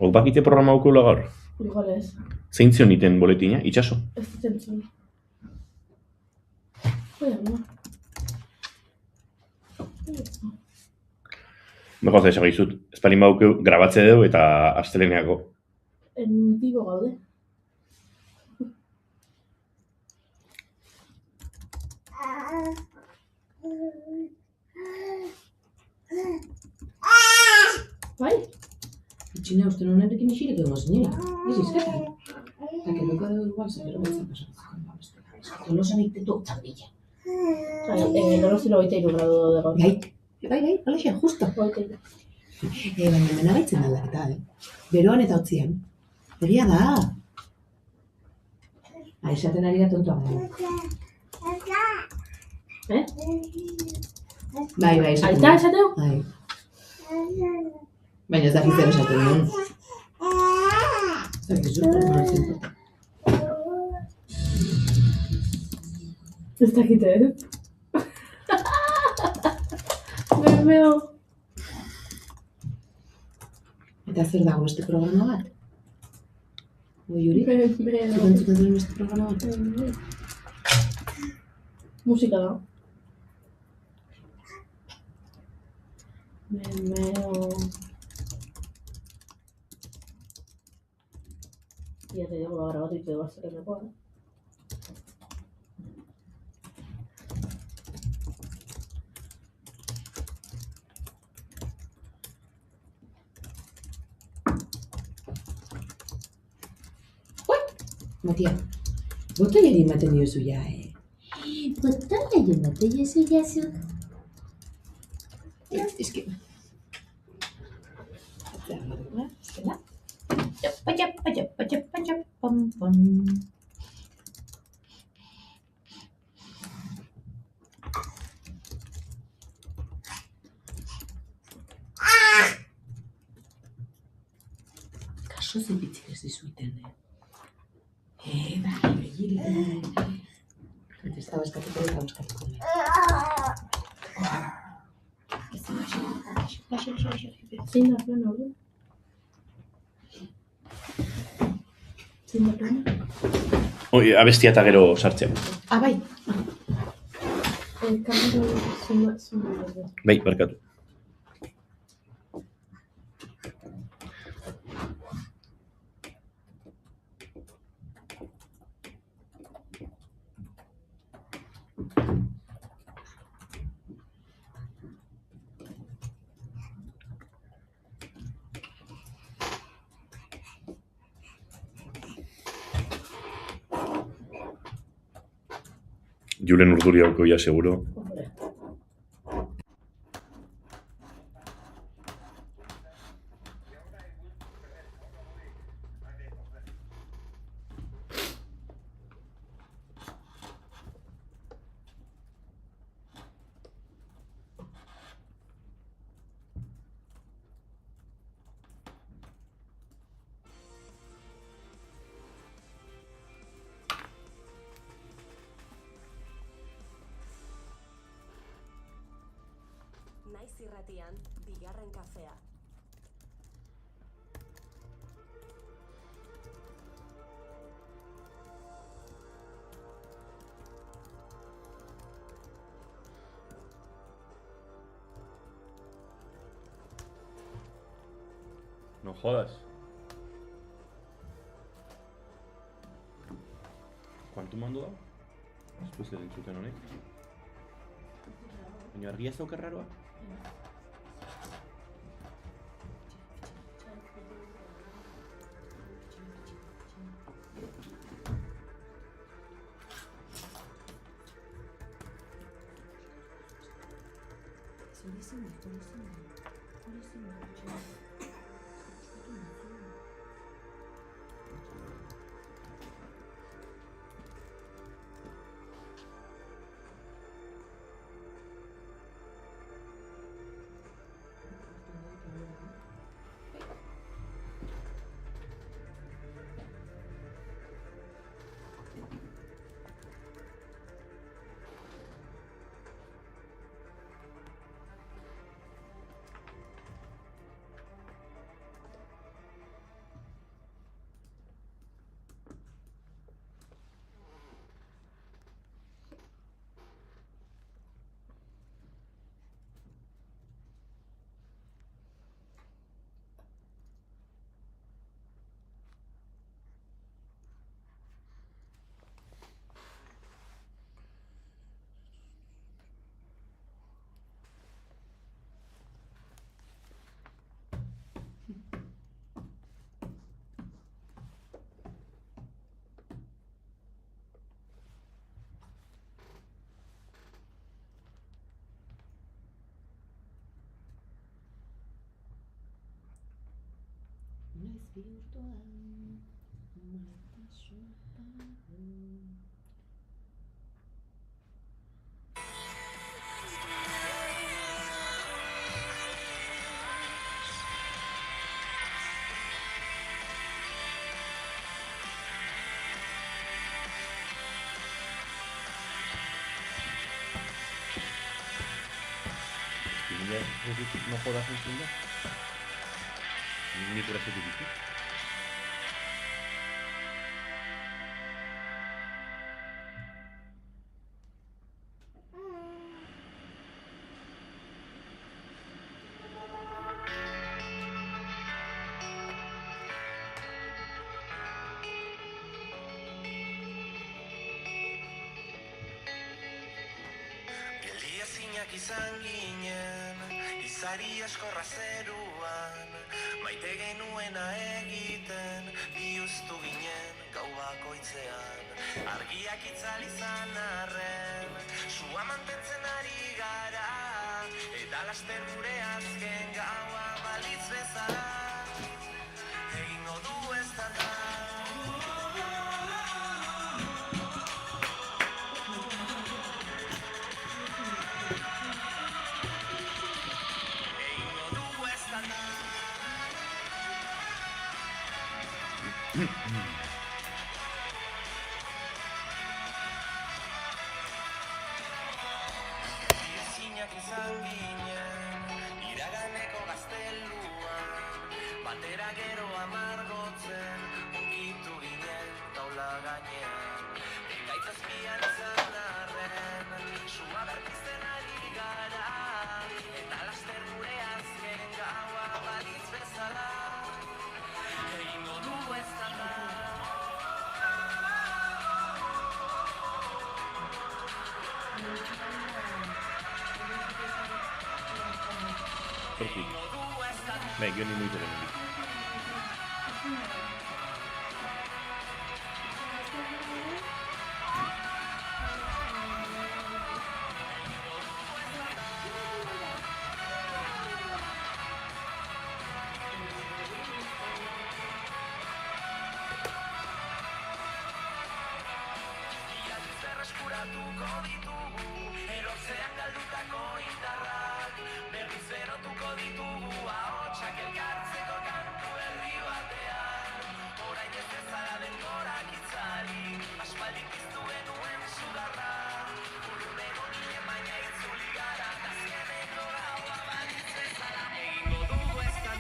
Hok bakite programa aukula gaur? Igual ez. Zein zion iten boletina, itxaso? Ez ditzen. Meko esango dizut, espalin baukeu grabatze dugu eta asteleneako. En vivo gaude. Bai? Itxina, uste nonerekin isirek egon zinela. Ez izketan. Eta keloka dugu igual, zero betzen pasatzen. Tolosan iktetu txandilla. Donostira 23 gradu daude gaur. Bai, alaxen, justo. 23. Baina mena gaitzen aldaketa, Beroan eta hotzian. Egia da. Aizaten ari da tontoa gara. Bai, esaten. Aita esateu? Bai. Baina ez dakit zer esaten duen. Ez dakit zurtu, Ez dakite, Bermeo. Eta zer dago beste programa bat? Yuri? Bermeo. Zurentzuten duen beste programa bat? Musika da. Bermeo. Ia te digo, grabatu ditu de Barcelonakoa. Matia, botoiari ematen diozu ja, Botoiari ematen diozu jazu. Eski. Eskena? Pam. Kaso zipitzik ez dizuiten, Bai, begirik. Ez da bazkatuko eta bazkatuko. Zein da plan hori? Zein da plan? Abestia eta gero sartzea. Bai. Kamero zuma. Bai, barkatu. Julen urduri hauko ya seguro. Naiz irratian, bigarren kafea. No jodas. ¿Cuánto mando da? Después de entzuten honek. Baina argia ez dauka raroa? No jodas un segundo. Ni por ese tipo. Geldiazinak izan ginen, izari askorra zeruan, maite genuena egiten, bihuztu ginen gau bakoitzean. Argiak itzal izan arren, sua mantentzen ari gara, eta laster gure azken gaua balitz bezala, egingo du ez da. Ezinak izan ginen, iraganeko gazteluan, batera gero amargotzen, onkitu ginen taula gainean. Ekaitzazpian izan arren, sua berpizten ari gara, eta laster gure azken gaua balitz bezala, egingo du ez da. Perfecto. Meglio di molto bene. Eskuratuko ditugu, erotzean galdutako indarrak, berriz erotuko ditugu, ahotsak elkartzeko kantu herri batean. Orain ez bezala denborak itzali, aspaldi piztu genuen sugarra, urrun egon ginen baina itzuli gara, azkeneko gaua balitz bezala, egingo dugu ez da.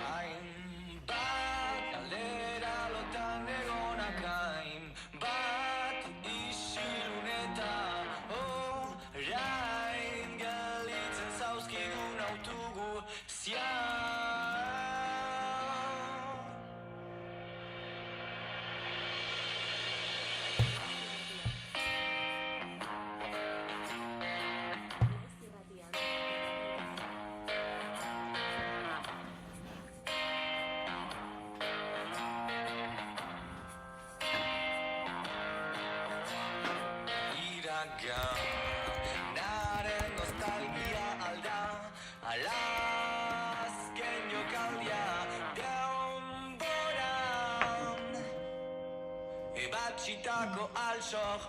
Hainbat galdera lotan egonak hainbat isilun eta orain gelditzen zauzkigun autugu zian. Naren nostalgia alda, alazken jokaldia denboran, ebatxitako alsok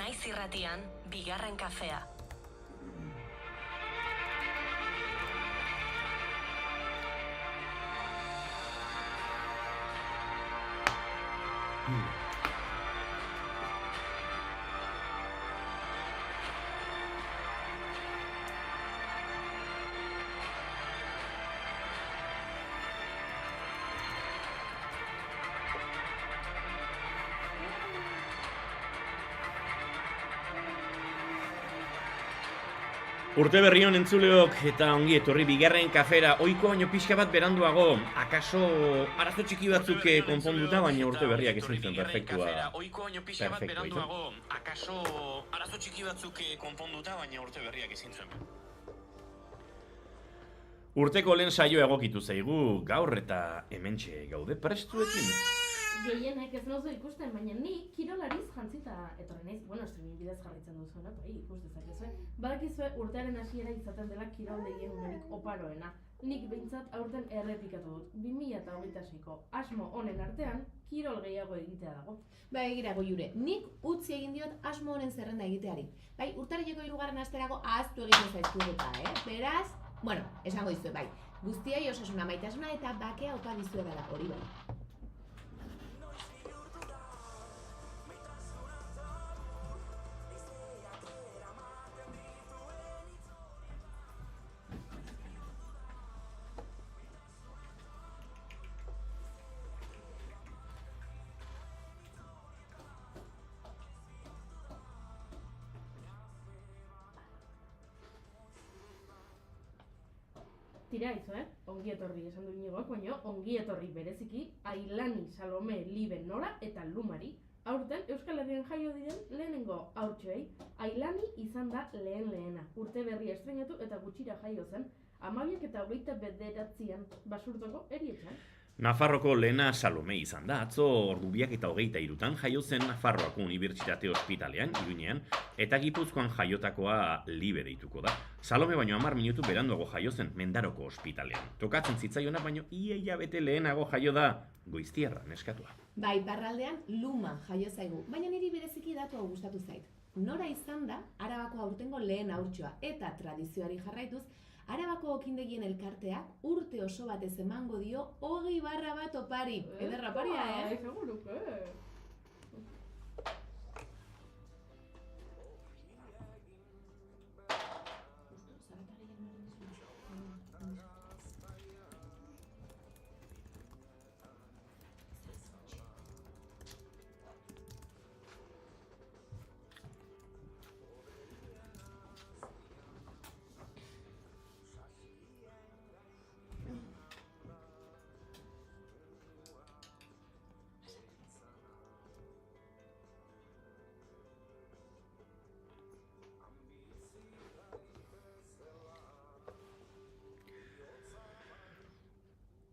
Naiz irratian, bigarren kafea. Urte berri on entzuleok eta ongi etorri bigarren kafera. Ohiko baino pixka bat beranduago. Akaso arazo txiki batzuk konponduta, baina urte berriak ezin zuen perfektua. Ohiko baino pixka bat beranduago. Akaso arazo txiki batzuk konponduta, baina urte berriak ezin zuen. Urteko lehen saio egokitu zaigu gaur eta hementxe gaude prestuekin. Gehienek ez nauzu ikusten, baina ni kirolariz jantzita etorri naiz. Bueno, streaming bidez jarraitzen duzuena, ikus dezakezue. Badakizue urtearen hasiera izaten dela kiroldegien unerik oparoena. Nik behintzat aurten errepikatu dut. 2026ko asmo honen artean, kirol gehiago egitea dago. Bai, egira Goiure, nik utzi egin diot asmo honen zerrenda egiteari. Bai, urtarrileko 3. asterako ahaztu egiten zaizkiguta, Beraz, bueno, esango dizue, bai. Guztiei osasuna, maitasuna eta bakea opa dizuedala, hori bai. Tira izo, ongi etorri esan du Inigoak, baina ongi etorri bereziki Ailani, Salome, Libe, Nora eta Lumari. Aurten Euskal Herrian jaio diren lehenengo haurtxoei, Ailani izan da lehena. Urte berri estreinatu eta gutxira jaio zen, 12 eta 29 Basurtoko erietxan. Nafarroko lehena Salome izan da, atzo ordu 2 eta 23 jaio zen Nafarroako Unibertsitate Ospitalean, Iruñean, eta Gipuzkoan jaiotakoa Libe deituko da. Salome baino 10 minutu beranduago jaio zen Mendaroko Ospitalean. Tokatzen zitzaiona baino ia hilabete lehenago jaio da Goiztiarra neskatua. Bai, Barraldean Luma jaio zaigu, baina niri bereziki datu hau gustatu zait. Nora izan da Arabako aurtengo lehen haurtxoa eta tradizioari jarraituz, Arabako okindegien elkarteak urte oso batez emango dio 20/1 opari. Ederra oparia, Seguruko,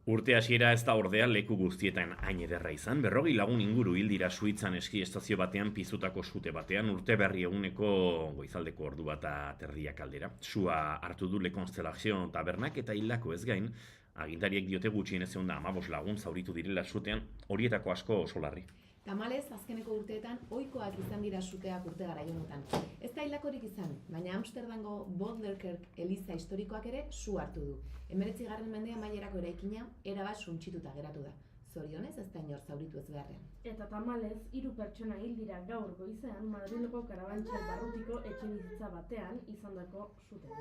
Urte hasiera ez da ordea leku guztietan hain ederra izan, 40 lagun inguru hil dira Suitzan eski estazio batean pizutako sute batean, urte berri eguneko goizaldeko ordu bat terdiak aldera. Sua hartu du Le Constellation tabernak eta hildako ez gain, agintariek diote gutxienez egon da 15 lagun zauritu direla sutean, horietako asko oso larri. Tamalez, azkeneko urteetan ohikoak izan dira suteak urte garaionetan. Ez da hildakorik izan, baina Amsterdamgo Boderkerk eliza historikoak ere su hartu du. 19. mende amaierako eraikina erabat suntsituta geratu da. Zorionez ez da inor zauritu ez beharrean. Eta tamalez, 3 pertsona hil dira gaur goizean Madrileko Karabantxal barrutiko etxebizitza batean izandako sutean.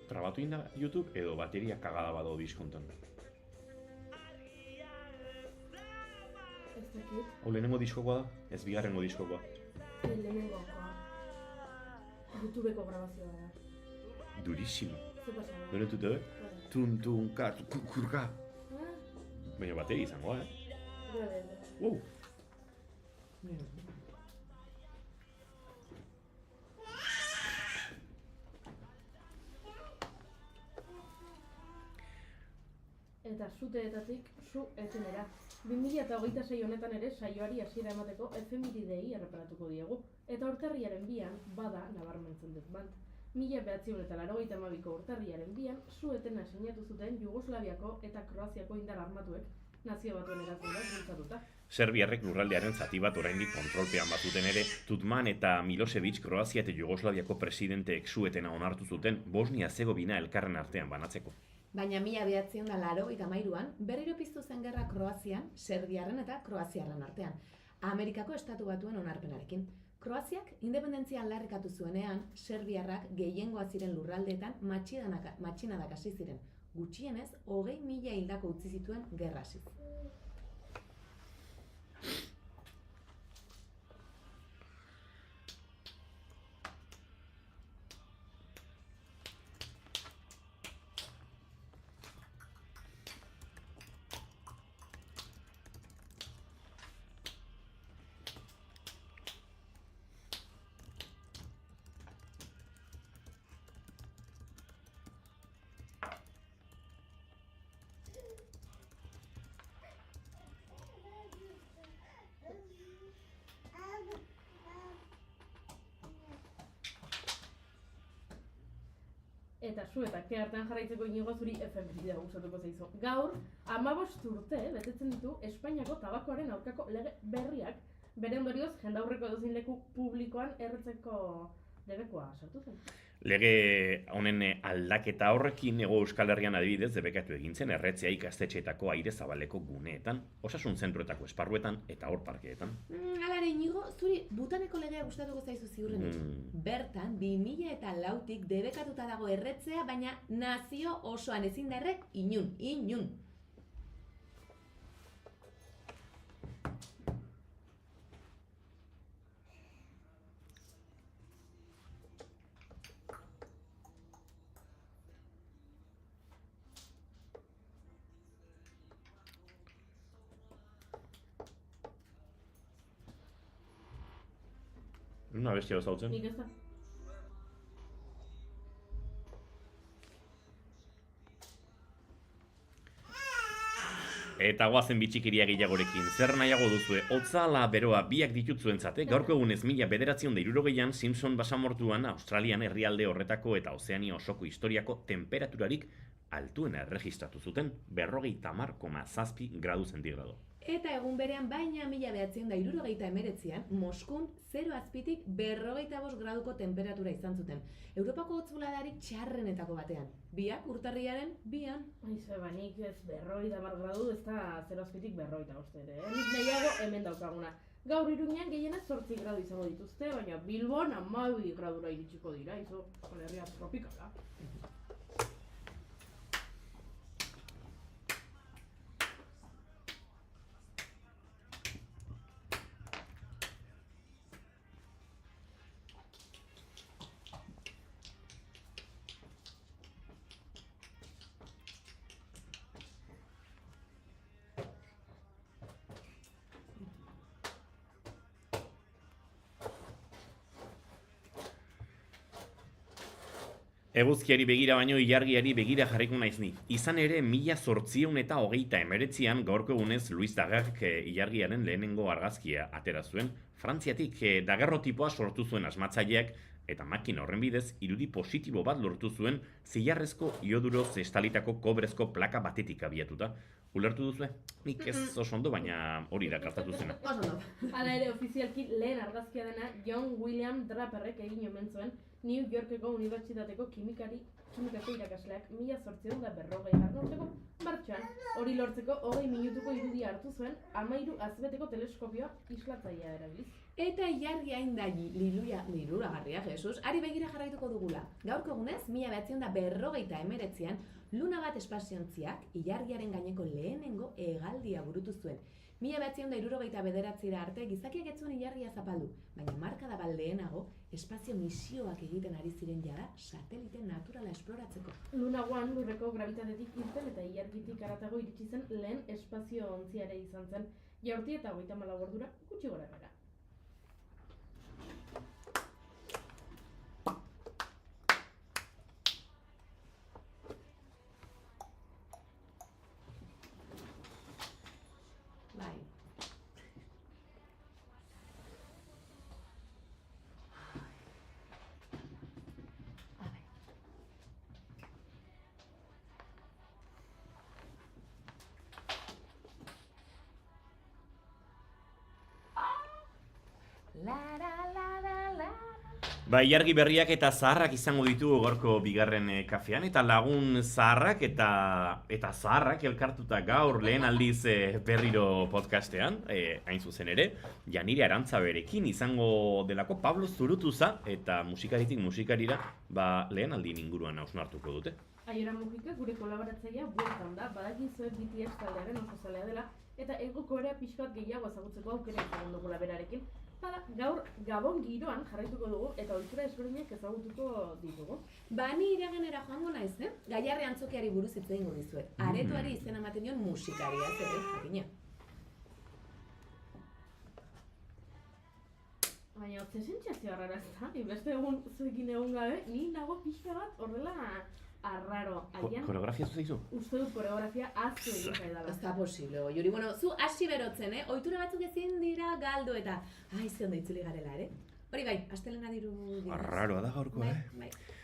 Trabatu inda YouTube edo bateria kagada bado diskonton. Ez dakit, Hau lehenengo diskokoa da, ez bigarrengo diskokoa. lehenengokoa. YouTubeko grabazioa da. Durísimo. Ze pasada? Dore dute, tun, ka, kurka. Baina bateria izangoa, Gure, Wow. eta suteetatik su etenera. 2026 honetan ere saioari hasiera emateko efemeridei erreparatuko diegu, eta urtarriaren 2an bada nabarmentzen dut bant. 1982ko urtarriaren 2an su etena sinatu zuten Jugoslaviako eta Kroaziako indar armatuek nazio batuen erazunaz bultzatuta. Serbiarrek lurraldearen zati bat oraindik kontrolpean bazuten ere, Tudman eta Milosevic Kroazia eta Jugoslaviako presidenteek su-etena onartu zuten Bosnia-Herzegovina elkarren artean banatzeko. Baina 1983an berriro piztu zen gerra Kroazian, Serbiarren eta Kroaziarren artean, Amerikako Estatu Batuen onarpenarekin. Kroaziak independentzia aldarrikatu zuenean, Serbiarrak gehiengoa ziren lurraldeetan matxinadak hasi ziren. Gutxienez, 20.000 hildako utzi zituen gerra hasiz. Eta zu eta ke artean jarraitzeko Inigo zuri efemeridea gustatuko zaizu. Gaur, 15 urte betetzen ditu Espainiako tabakoaren aurkako lege berriak, bere ondorioz jendaurreko edozein leku publikoan erretzeko debekoa sartu zen. Lege honen aldaketa horrekin Hego Euskal Herrian adibidez debekatu egin zen erretzea ikastetxeetako aire zabaleko guneetan, osasun zentroetako esparruetan eta hor parkeetan. Hala ere, Inigo, zuri Butaneko legea gustatuko zaizu ziurrenik. Bertan, 2004tik debekatuta dago erretzea, baina nazio osoan ezin da erre inun. Una bestia bezautzen. Nik ez da. Eta goazen bitxikiria gehiagorekin, zer nahiago duzue, hotza ala beroa biak ditutzuentzat, gaurko egunez 1960an Simpson basamortuan Australian herrialde horretako eta Ozeania osoko historiako temperaturarik altuena erregistratu zuten, 50,7 gradu zentigrado. Eta egun berean baina 1969an Moskun 0 azpitik 45 graduko temperatura izan zuten. Europako hotzboladarik txarrenetako batean. Biak urtarriaren 2an. Aize, nik ez 50 gradu, ez da 0 azpitik 45 ere. Nik nahiago hemen daukaguna. Gaur Iruñean gehienez 8 gradu izango dituzte, baina Bilbon 12 gradura iritsiko dira, izo, Herria tropikala. Eguzkiari begira baino ilargiari begira jarriko naiz ni. Izan ere 1839an gaurko egunez Luis Daguerre ilargiaren lehenengo argazkia atera zuen. Frantziatik daguerrotipoa sortu zuen asmatzaileak eta makina horren bidez irudi positibo bat lortu zuen zilarrezko ioduroz estalitako kobrezko plaka batetik abiatuta. Ulertu duzue? Nik ez oso ondo, baina hori da gertatu zena. Oso ondo. Hala ere, ofizialki lehen argazkia dena John William Draperrek egin omen zuen New Yorkeko Unibertsitateko kimikako irakasleak 1850 urteko martxan. Hori lortzeko 20 minutuko irudia hartu zuen 13 azbeteko teleskopioa islatzailea erabiliz. Eta ilargia inda liluragarria, Jesus, ari begira jarraituko dugula. Gaurko egunez, 1959an Luna bat espaziontziak ilargiaren gaineko lehenengo hegaldia burutu zuen. 1969 arte gizakiak ez zuen ilargia zapaldu, baina markada bat lehenago espazio misioak egiten ari ziren jada satelite naturala esploratzeko. Luna 1 lurreko grabitatetik irten eta ilargitik haratago iritsi zen lehen espazio ontziare izan zen, jaurti eta 34 ordura gutxi gorabehera. Ba, ilargi berriak eta zaharrak izango ditugu gorko bigarren kafean, eta lagun zaharrak eta zaharrak elkartuta gaur lehen aldiz berriro podcastean, hain zuzen ere, Janire Arantzaberekin izango delako Pablo Zurutuza eta musikaritik musikarira, ba, lehen aldin inguruan hausnartuko dute. Aiora Mujika gure kolaboratzailea bueltan da, badakin zuek BTS taldearen oso zalea dela, eta egoko ere pixkat gehiago ezagutzeko aukera izango dugula berarekin. Bada, gaur Gabon giroan jarraituko dugu eta ohitura ezberdinak ezagutuko ditugu. Ba, ni iraganera joango naiz, Gaiarre antzokiari buruz hitz egingo dizuet. Aretoari izena ematen dion musikaria, zer jakina. Baina, ze sentsazio arrara ez da? Beste egun zuekin egun gabe, ni nago pixka bat horrela arraro. Agian, Koreografia zuzaizu? uste dut koreografia aztu egin zaidala. Ez da posible, Juri. Bueno, zu hasi berotzen, Ohitura batzuk ezin dira galdu eta ze ondo itzuli garela, ere? Hori bai, astelena diru... Arraroa da gaurko, Bai.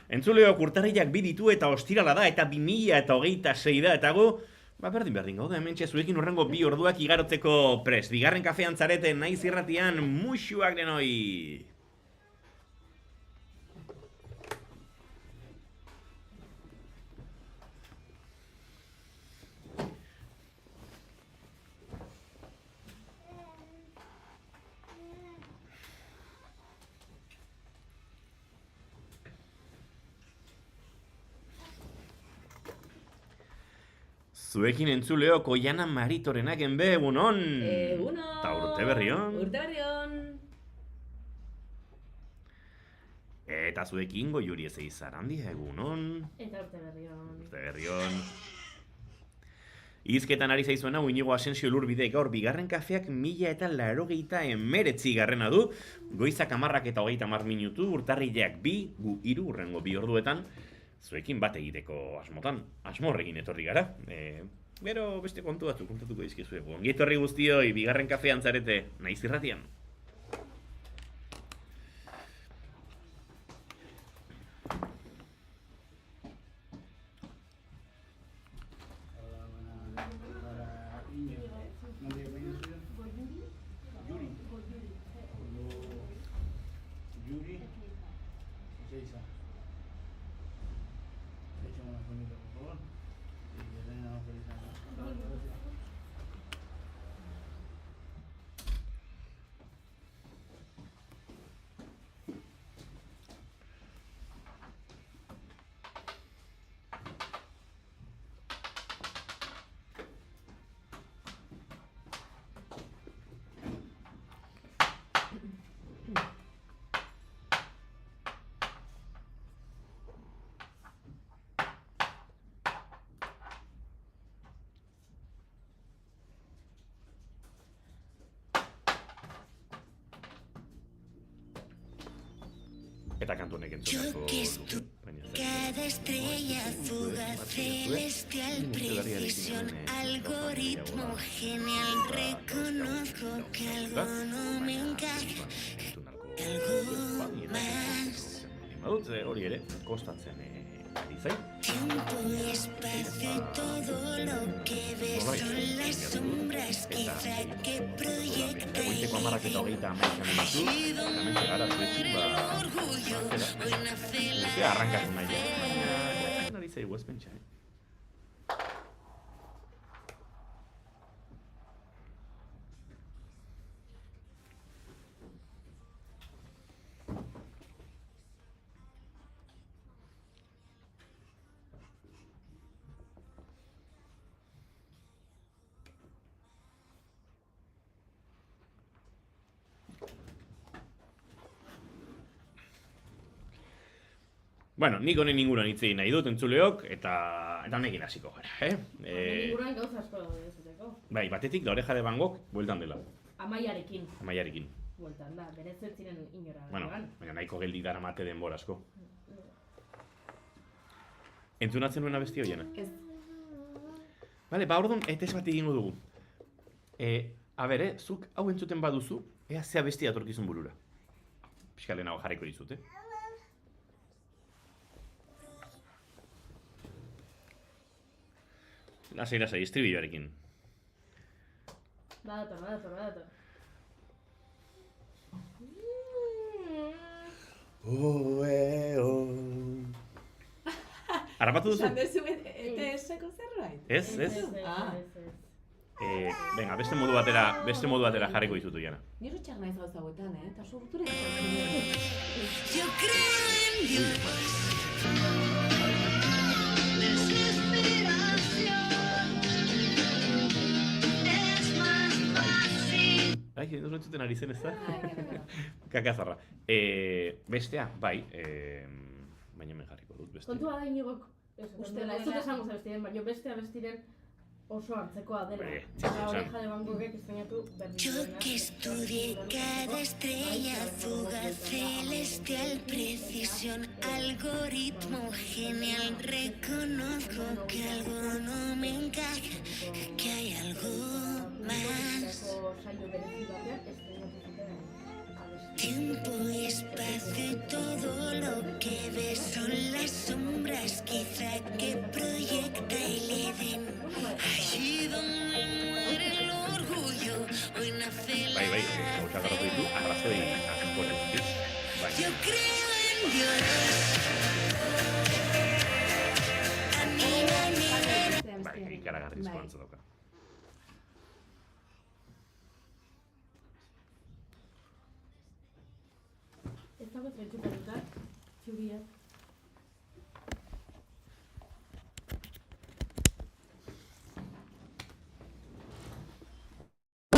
Entzuleok urtarrilak bi ditu eta ostirala da eta 2026 da eta gu, ba berdin gaude hementxe zuekin urrengo 2 orduak igarotzeko prest. Bigarren kafean zareten naiz irratian musuak denoi! Zuekin entzuleok Oiana Maritorenak enbe, egunon! Egunon! Ta urte berrion! Urte berrion! Eta zuekin Goiuri Ezeizarandia, egunon! Eta urte berrion. Urte berrion! Hizketan ari zaizuena Iñigo Asensio Lurbide gaur bigarren kafeak 1089 garrena du, goizak 10 eta 30 minutu, urtarrilak 2, gu 3 urrengo 2 orduetan, zuekin bat egiteko asmotan, asmorrekin etorri gara. Gero beste kontu batzuk kontatuko dizkizuegu. Ongi etorri guztioi, bigarren kafean zarete, naiz irratian. Eta kantu honek entzunako duzu. Cada estrella fugaz celestial, precisión, algoritmo genial. Reconozco que algo no me encaja, algo más. Hori ere, kostatzen ari zain. Tiempo y espacio y todo lo que ves son las sombras quizá que proyecta el orgullo. Hoy nace la arrankatu nahi, baina ari zaigu ez pentsa, Bueno, nik honen inguruan hitz egin nahi dut entzuleok, eta honekin hasiko gara, Inguruan gauza asko daude ezuteko. Bai, batetik La Oreja de Van Gogh bueltan dela. Amaiarekin. Amaiarekin. Bueltan da, berez ez ziren inora. Bueno, baina nahiko geldi dara mate denbora asko. Entzunatzen nuena besti hoiena? Ez. Bale, ba orduan, etez bat egingo dugu. Zuk hau entzuten baduzu, ea zea bestia atorkizun burura. Piskalen hau jarriko dizut, Lasai, estribilloarekin. Badator. Harrapatu duzu? Esan dezu ETS-ko zerbait? Ez? Venga, beste modu batera jarriko dizutu jana. Niro txar naiz gauza hauetan, eta oso gurtura Yo creo en Dios. Bai, ez entzuten ari zen, ez da? Kakazarra. Bestea, bai, baina hemen jarriko dut bestea. Kontua da Iñigok, ez dut esango zabestiren, baina bestea bestiren oso hartzekoa dela. Eta Oreja de Van Goghek estrainatu berdin. Yo que estudié cada estrella fugaz celestial, precisión, algoritmo genial, reconozco que algo no me encaja, que hay algo más. Tiempo y espacio y todo lo que ves son las sombras quizá que proyecta el Edén. Allí donde muere el orgullo, hoy nace la Bai, gauza garratu ditu, arrazoi askoretik. Yo creo en Dios. Bai, ikaragarrizko antza dauka. Ez dago zaitzukaruta, txuriak.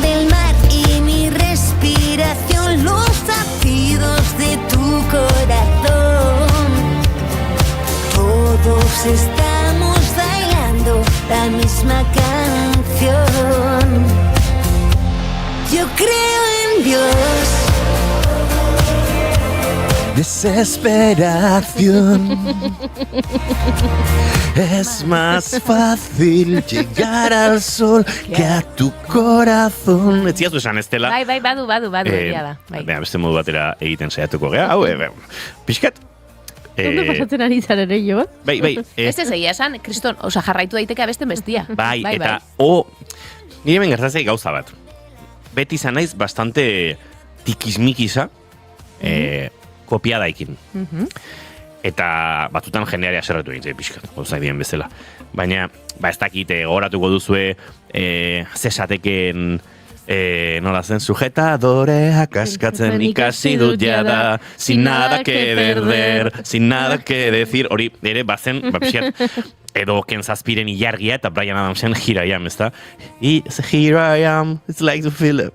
Del mar y mi respiración, los latidos de tu corazón. Todos estamos bailando la misma canción. Yo creo en Dios. Desesperación. Es más fácil llegar al sol que a tu corazón. Ez ziazu esan, Estela. Bai, badu, egia da. Bea, beste modu batera egiten saiatuko gea. Hau, pixkat. Ondo pasatzen ari zaren jo, Bai. Ez egia esan, kriston, jarraitu daiteke abesten bestia. Bai, eta, nire hemen gertatzei gauza bat. Beti izan naiz bastante tikismikisa, kopiadaikin. Eta batutan jendeari aserratu egin zei pixkat, gauza dien bezala. Baina, ez dakit, goratuko duzue, zesateken, nola zen, sujetadoreak askatzen ikasi dut jada, sin nada que perder, sin nada que decir, hori, ere, bazen, pixkat, edo Ken Zazpiren ilargia, eta Bryan Adamsen Here I Am, ez da? Here I Am, it's like to feel it.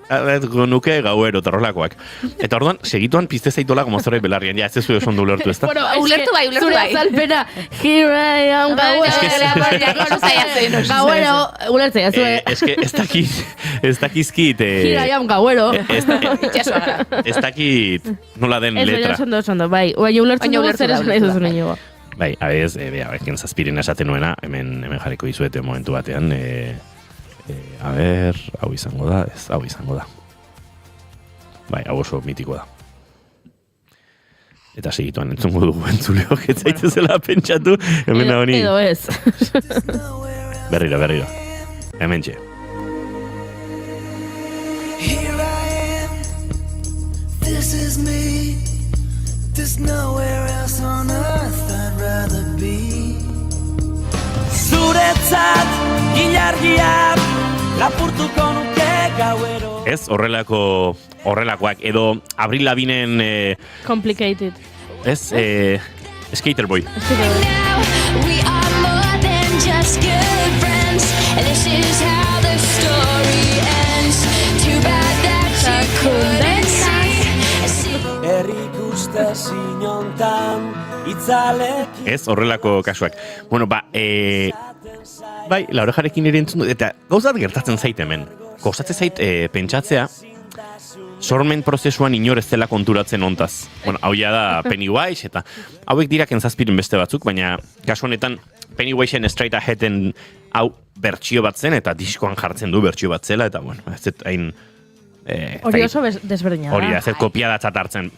Nuke gauero, terrolakoak. Eta orduan, segituan pizte zaitola gomozorei belarrian, ja, ez ez oso ondo ulertu, ez da? Bueno, ulertu bai. Zure azalpena, here I am, gauero, ulertzea, zure. Ez dakizkit... Here I am, gauero. Ez dakit nola den letra. Ez ondo, bai. Baina ulertzen dugu zer esan nahi zuzun inigo. Bai, abez, Ken Zazpiren esaten nuena, hemen jarriko dizuete momentu batean, a ver, hau izango da, hau izango da. Bai, hau oso mitiko da. Eta segituan entzungo dugu entzuleok, ez zaitezela pentsatu, hemen da honi. Edo ez. Berriro. Hemen txe. Here I am, this is me. There's nowhere else on earth I'd rather be. Zuretzat ilargiak lapurtuko nuke gauero. Ez, horrelakoak, edo Avril Lavigneen... Complicated. Ez, Skater Boy. We are more than just good friends. This is how the story ends. Too bad that you couldn't see. Herrik uste sinontan itzalek. Ez, horrelako kasuak. Bueno, bai, La Orejarekin ere entzun dut, eta gauzat gertatzen zait hemen. Kostatzen zait pentsatzea, sormen prozesuan inor ez dela konturatzen ontaz. Bueno, hau ja da Pennywise, eta hauek dira Ken Zazpiren beste batzuk, baina kasu honetan Pennywiseen Straight Aheaden hau bertsio bat zen, eta diskoan jartzen du bertsio bat zela, eta bueno, ez dut hain... Hori oso desberdina da. Hori da, ez dut kopiadatzat hartzen.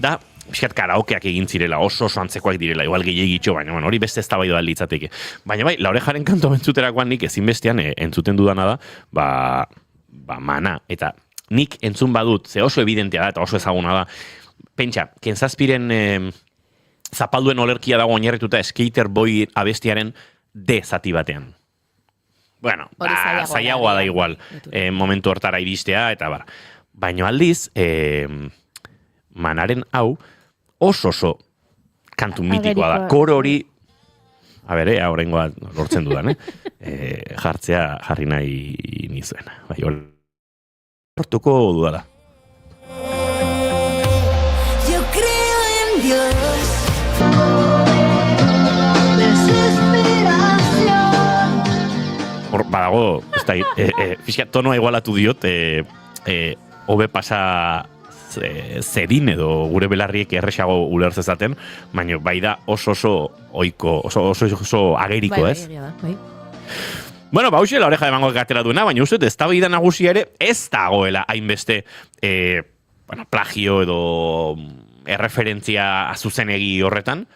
Da, pixkat karaokeak egin zirela, oso antzekoak direla, igual gehiagitxo, baina bueno, hori beste eztabaida da litzateke. Baina bai, La Orejaren kantu entzuterakoan nik ezinbestean entzuten dudana da, Mana, eta nik entzun badut, ze oso evidentea da, eta oso ezaguna da, pentsa, Kenzazpiren zapalduen olerkia dago oinarrituta Skater Boy abestiaren D zati batean. Bueno, zailagoa da igual, momentu hortara iristea, eta bar. Baina aldiz, Manaren hau oso kantu mitikoa da. Koro hori, a ber, horrengoa lortzen dudan, jarri nahi nizuen. Bai, hortuko dudala. Yo creo en Dios. Hor, badago, fiskat tonoa igualatu diot, hobe pasa zedin edo gure belarriek erresago ulertzezaten, baina bai da oso oiko, oso ageriko, ez? Bai. Bueno, hauxe la oreja de mango atera duena, baina uste, ez da nagusia ere, ez dagoela hainbeste plagio edo erreferentzia azuzenegi horretan,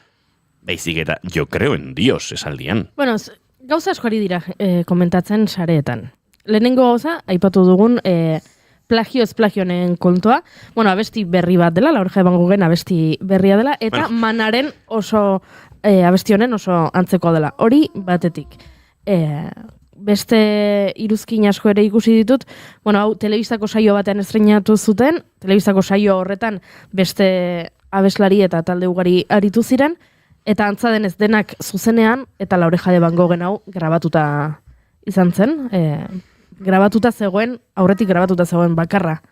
baizik eta yo creo en Dios esaldian. Bueno, gauza askori dira komentatzen sareetan. Lehenengo gauza, aipatu dugun plagio ez plagionen kontua. Bueno, abesti berri bat dela, la oreja de Van Goghen abesti berria dela, eta Manaren oso abesti honen oso antzeko dela. Hori batetik. Beste iruzkin asko ere ikusi ditut, bueno, hau telebistako saio batean estreinatu zuten, telebistako saio horretan beste abeslari eta talde ugari aritu ziren, eta antza denez denak zuzenean, eta La Oreja de Van Goghen hau grabatuta izan zen, grabatuta zegoen, aurretik grabatuta zegoen bakarra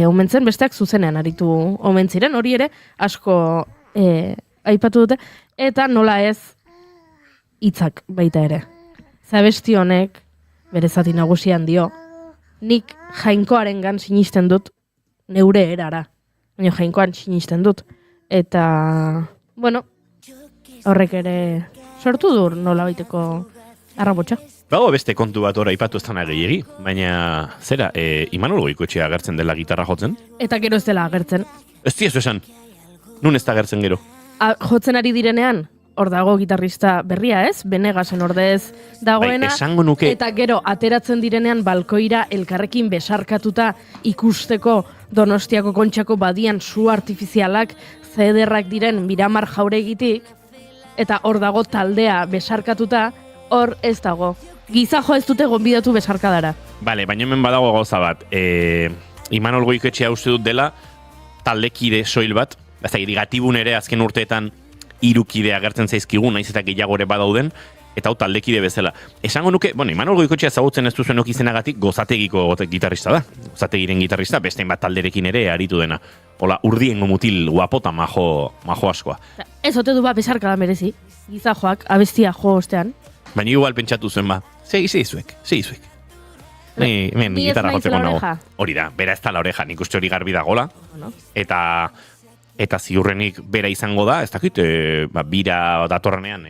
omen zen, besteak zuzenean aritu omen ziren, hori ere asko aipatu dute, eta nola ez hitzak baita ere. Zabesti honek, bere zati nagusian dio, nik Jainkoarengan sinisten dut, neure erara. Baina Jainkoan sinisten dut. Eta, bueno, horrek ere sortu dur nola baiteko arrabotsa. Bago beste kontu bat ora aipatu ez dana gehiegi, baina zera, Imanol Goikoetxea agertzen dela gitarra jotzen? Eta gero ez dela agertzen. Ez diezu esan, nun ez da agertzen gero? Jotzen ari direnean, hor dago gitarrista berria ez, Benegasen ordez dagoena, esango nuke, eta gero ateratzen direnean balkoira elkarrekin besarkatuta ikusteko Donostiako Kontxako badian su artifizialak zederrak diren Miramar Jauregitik, eta hor dago taldea besarkatuta, hor ez dago. Gizajo ez dute gonbidatu besarkadara. Bale, baina hemen badago gauza bat. Imanol Goikoetxea uste dut dela taldekide soil bat, gatibun ere azken urteetan 3 kide agertzen zaizkigun, naiz eta gehiago ere badauden, eta hau taldekide bezala. Esango nuke, bueno, Imanol Goikoetxea ezagutzen ez duzuenok izenagatik Gozategiko gitarrista da. Gozategiren gitarrista, bestein bat talderekin ere aritu dena. Hola, urdiengo mutil guapota majo askoa. Ez ote du ba besarkada merezi, gizajoak, abestia jo ostean. Baina igual pentsatu zuen ba, segizuek. Hemen gitarra jotzeko nago. Hori da, bera ez da La Oreja, nik uste hori garbi dagola. Bueno. Eta ziurrenik bera izango da, ez dakit, bira datorrenean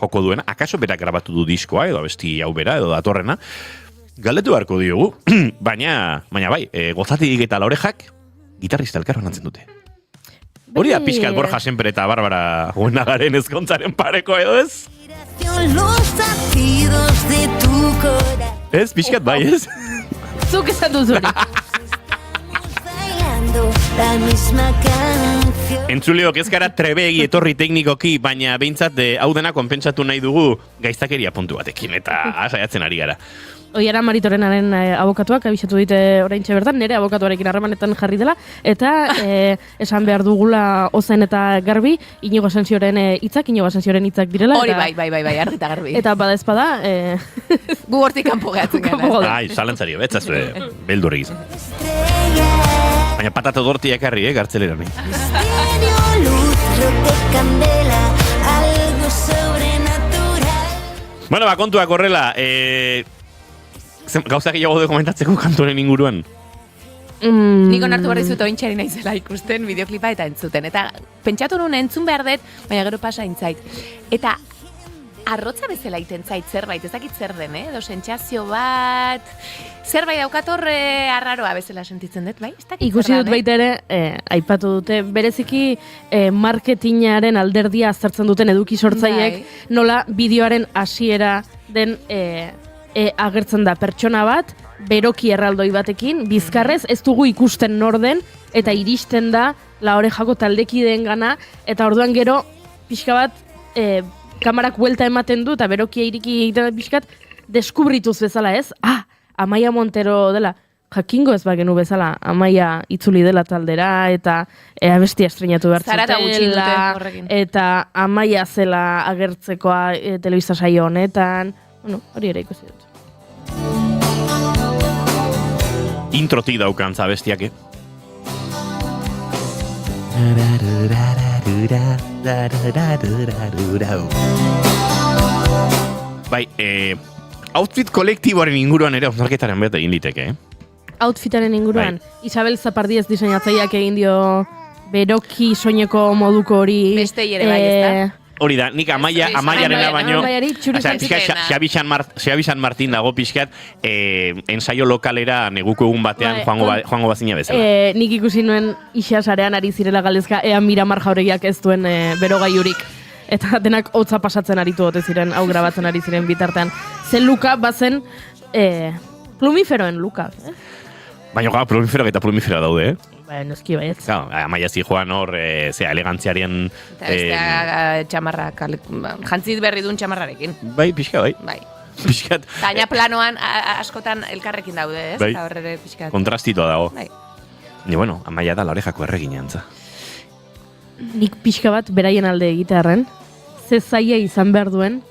joko duena. Akaso berak grabatu du diskoa, edo abesti hau bera, edo datorrena. Galdetu beharko diogu, baina bai, Gozaterik eta La Orejak gitarrista elkar banatzen dute. Hori da pixkat Borja Semper eta Barbara Buenagaren ezkontzaren pareko edo ez? Ez, pixkat bai ez? Zuk esan duzuri. Entzuleok ez gara trebegi etorri teknikoki, baina behintzat hau dena konpentsatu nahi dugu gaiztakeria puntu batekin, eta saiatzen ari gara. Oiara Maritorenaren abokatuak abisatu dite oraintxe bertan, nire abokatuarekin harremanetan jarri dela, eta esan behar dugula ozen eta garbi, Inigo Asensioren hitzak direla. Hori bai, argi eta garbi. Eta bada ezpada... Gu hortik kanpo gehatzen gara. Ai, salantzari, betzazue, beldurrik izan. Baina patata dortiak harri, gartzelera nahi. Bueno, kontuak horrela, gauza gehiago de komentatzeko kantuaren inguruan. Nik onartu behar dizut ointxari naizela ikusten bideoklipa eta entzuten. Eta pentsatu nuen entzun behar dut, baina gero pasa intzait. Eta arrotza bezala iten zait zerbait, ez dakit zer den, edo sentsazio bat, zerbait daukatorre arraroa bezala sentitzen dut, bai? Ikusi dut baita ere, aipatu dute, bereziki marketingaren alderdia aztertzen duten eduki sortzaiek, nola bideoaren hasiera den agertzen da pertsona bat, beroki erraldoi batekin, bizkarrez ez dugu ikusten nor den, eta iristen da La Orejako taldekideen gana, eta orduan gero pixka bat kamarak buelta ematen du, eta berokia iriki egiten pixkat, deskubrituz bezala ez? Amaia Montero dela, jakingo ez bagenu bezala, Amaia itzuli dela taldera, eta abestia estrenatu behar Zarata gutxi dute horrekin. eta Amaia zela agertzekoa telebista saio honetan, bueno, hori ere ikusi dut. Introtik daukantza abestiak, Bai, outfit kolektiboaren inguruan ere hausnarketaren bete egin liteke, Outfitaren inguruan, Isabel Zapardiez diseinatzaileak egin dio beroki soineko moduko hori. Beste ere bai, ez da? Hori da, nik Amaiarena baino, Xabi San Martin dago pixkat, ensaio lokalera neguko egun batean joango bazina bezala. Nik ikusi nuen Ixasarean ari zirela galdezka, ea Miramar Jauregiak ez duen berogaiurik. Eta denak hotza pasatzen aritu ote ziren, hau grabatzen ari ziren bitartean. Zen luka bazen plumiferoen luka. Baina plumifero eta plumifero daude, Noski baietz. Amaia zijoan hor, elegantziaren... Eta bestea txamarrak, jantzit berri duen txamarrarekin. Bai, pixka, bai. Pixkat. Taina planoan askotan elkarrekin daude, ez? Bai. Eta horre pixkat. Kontrastitoa dago. Bai. Ni bueno, Amaia da La Orejako erreginantza. Nik pixka bat beraien alde egitearren, ze zaila izan behar duen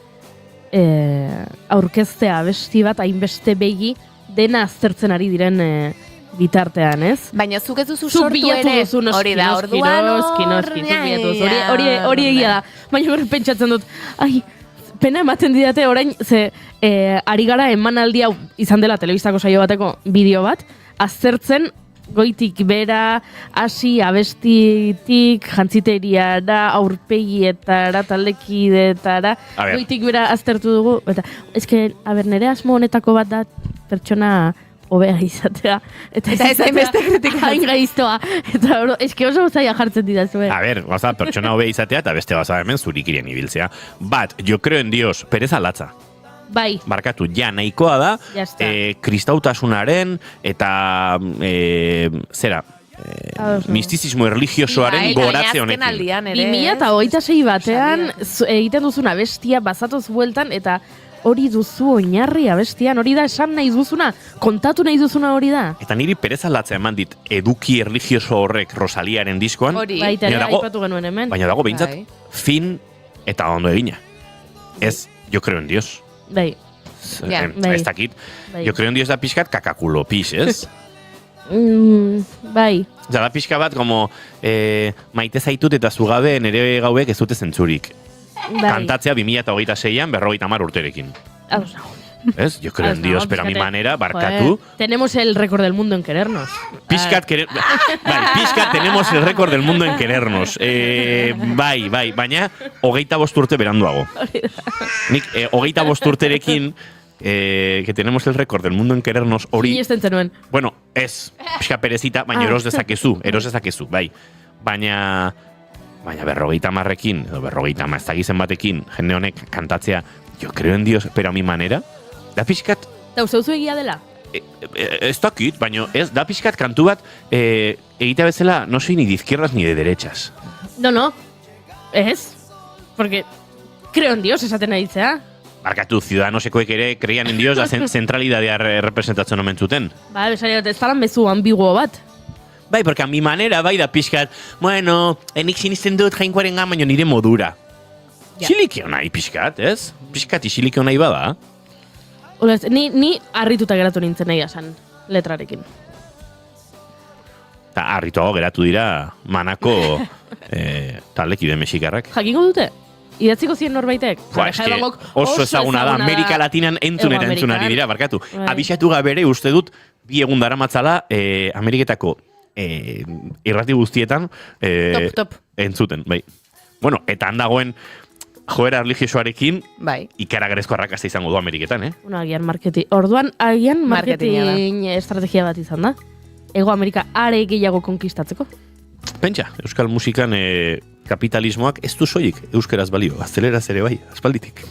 aurkeztea abesti bat hainbeste begi dena aztertzen ari diren bitartean, ez? Baina zuk ez duzu sortu ere, hori da, orduan hori egia da. Baina gero pentsatzen dut, pena ematen didate orain, ari gara emanaldi hau izan dela telebistako saio bateko bideo bat, aztertzen goitik bera, hasi abestitik, jantziteria aurpegietara, taldekidetara, goitik bera aztertu dugu, eta nire asmo honetako bat da pertsona hobea izatea. Eta ez hainbeste kritika. Hain gaiztoa. Eta oso zaila jartzen didazue. Pertsona hobea izatea eta beste gauza hemen zurikirien ibiltzea. Bat, yo creo en Dios, pereza latza. Bai. Barkatu, nahikoa da, kristautasunaren eta mistizismo erlijiosoaren goratze honekin. 2026 batean egiten duzuna bestia bazatoz bueltan eta hori duzu oinarri abestian, hori da esan nahi duzuna, kontatu nahi duzuna hori da. Eta niri pereza latza eman dit eduki erlijioso horrek Rosaliaren diskoan. Baita ere aipatu genuen hemen. Baina dago behintzat fin eta ondo egina. Ez, yo creo en Dios. Bai. Ez dakit. Yo creo en Dios da pixkat kakakulo pix, ez? Bai. Da pixka bat, como maite zaitut eta zugabe nere gauek ez dute zentzurik. Kantatzea 2026an 50 urterekin. ¿Ves? Yo creo en Dios, pero a mi manera, barkatu. Tenemos el récord del mundo en querernos. Pixkat tenemos el récord del mundo en querernos. Bai, baina 25 urte beranduago. Nik 25 urterekin que tenemos el récord del mundo en querernos hori. Bueno, ez, pixka perezita, baina eros dezakezu, bai. Baina 50ekin, edo 50 ez dakizen batekin, jende honek kantatzea, yo creo en Dios, pero a mi manera, da pixkat... Dauzeuzu egia dela? Ez dakit, baina ez, da pixkat kantu bat, egitea bezala, no soy ni de izquierdas ni de derechas. No, ez, porque creo en Dios esaten aditzea. Barkatu, ciudadanosekoek ere kreian en Dios da zentralidadea representatzen omen zuten. Ba, besariat, ez talan bezu ambiguo bat. Bai, porque a mi manera, bai da pixkat, bueno, nik sinisten dut jainkoaren baino nire modura. Xilikio nahi pixkat, ez? Pixkat xilikio nahi bada. Ni harrituta geratu nintzen nahi asan, letrarekin. Eta harrituago geratu dira manako taldekide mexikarrak. Jakingo dute? Idatziko zien norbaitek? Oso ezaguna da, Amerika Latinan entzunari dira, barkatu. Abixatu gabere uste dut, bi egun daramatzala Ameriketako irrati guztietan top. Entzuten, bai. Bueno, eta handagoen joera religiosoarekin ikaragarezko arrakasta izango du Ameriketan, agian marketing. Orduan, agian marketing estrategia bat izan da. Ego Amerika are gehiago konkistatzeko. Pentsa, euskal musikan kapitalismoak ez du soilik euskaraz balio, gazteleraz ere bai, aspalditik.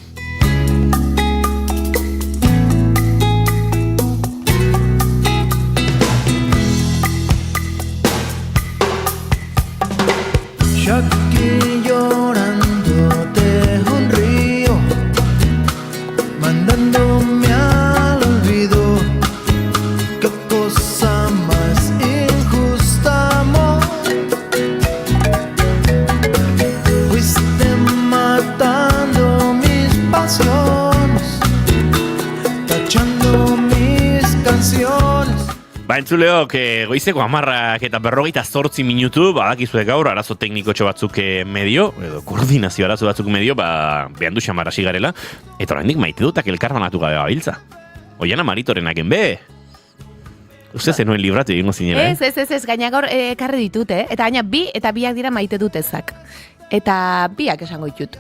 escuchando mis canciones. Ba, entzuleok, goizeko 10:48 minutu, badakizue gaur, arazo teknikotxo batzuk medio, edo koordinazio arazo batzuk medio, behan du xamar hasi garela, eta oraindik maite dutak elkar banatu gabe gabiltza. Oiana Maritorenaken be! Uste zenuen libratu egingo zinela, Ez, gaina gaur ekarri ditut, eta gaina biak dira maite dut ezak. Eta biak esango ditut.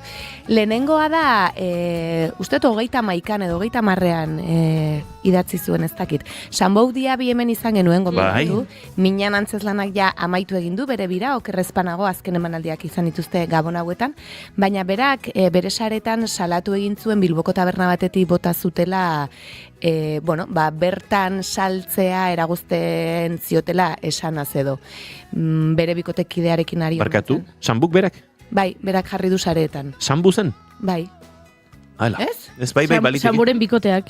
Lehenengoa da, uste dut 31 edo 30 idatzi zuen ez dakit. Sanboudia bi hemen izan genuen gomendatu, minan antzezlanak ja amaitu egin du bere bira, okerrezpanago azken emanaldiak izan dituzte Gabon hauetan, baina berak bere saretan salatu egin zuen Bilboko taberna batetik bota zutela, bertan saltzea eragozten ziotela esanaz edo. Bere bikotekidearekin ari Barkatu, Sanbuk berak? Bai, berak jarri du sareetan. Sanbu zen? Bai. Hala. Ez? Bai, baliteke. Sanburen bikoteak,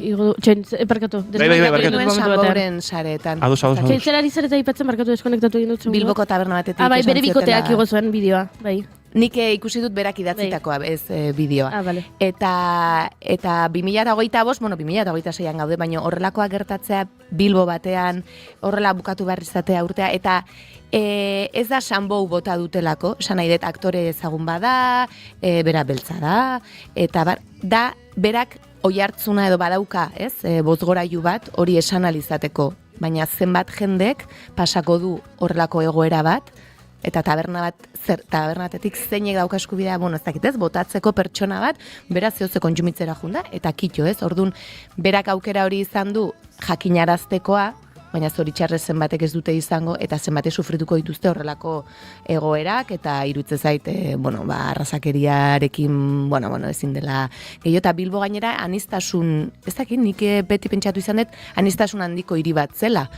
barkatu. Barkatu. Sanburen sareetan. Ados. Txentzelari zareta ipatzen barkatu deskonektatu egin dut. Bilboko taberna batetik. Bai, bere bikoteak igo zuen bideoa, bai. Nik ikusi dut berak idatzitakoa, ez bideoa. Bale. Eta 2025, 2026an gaude, baina horrelakoa gertatzea Bilbo batean, horrela bukatu behar izatea urtea, eta ez da Sanbou bota dutelako, esan nahi dut aktore ezagun bada, bera beltza da, eta da berak oihartzuna edo badauka, ez, bozgorailu bat hori esan alizateko, baina zenbat jendek pasako du horrelako egoera bat, eta tabernatetik zeinek dauka eskubidea, ez dakit ez, botatzeko pertsona bat, bera zehose kontsumitzera junda, eta kitxo ez, orduan, berak aukera hori izan du jakinaraztekoa, baina zoritxarrez zenbatek ez dute izango, eta zenbatek sufrituko dituzte horrelako egoerak, eta irutze zait, arrazakeriarekin, ezin dela gehiago, eta Bilbo gainera anistasun, ez dakit, nik beti pentsatu izan dut, anistasun handiko hiri bat zela,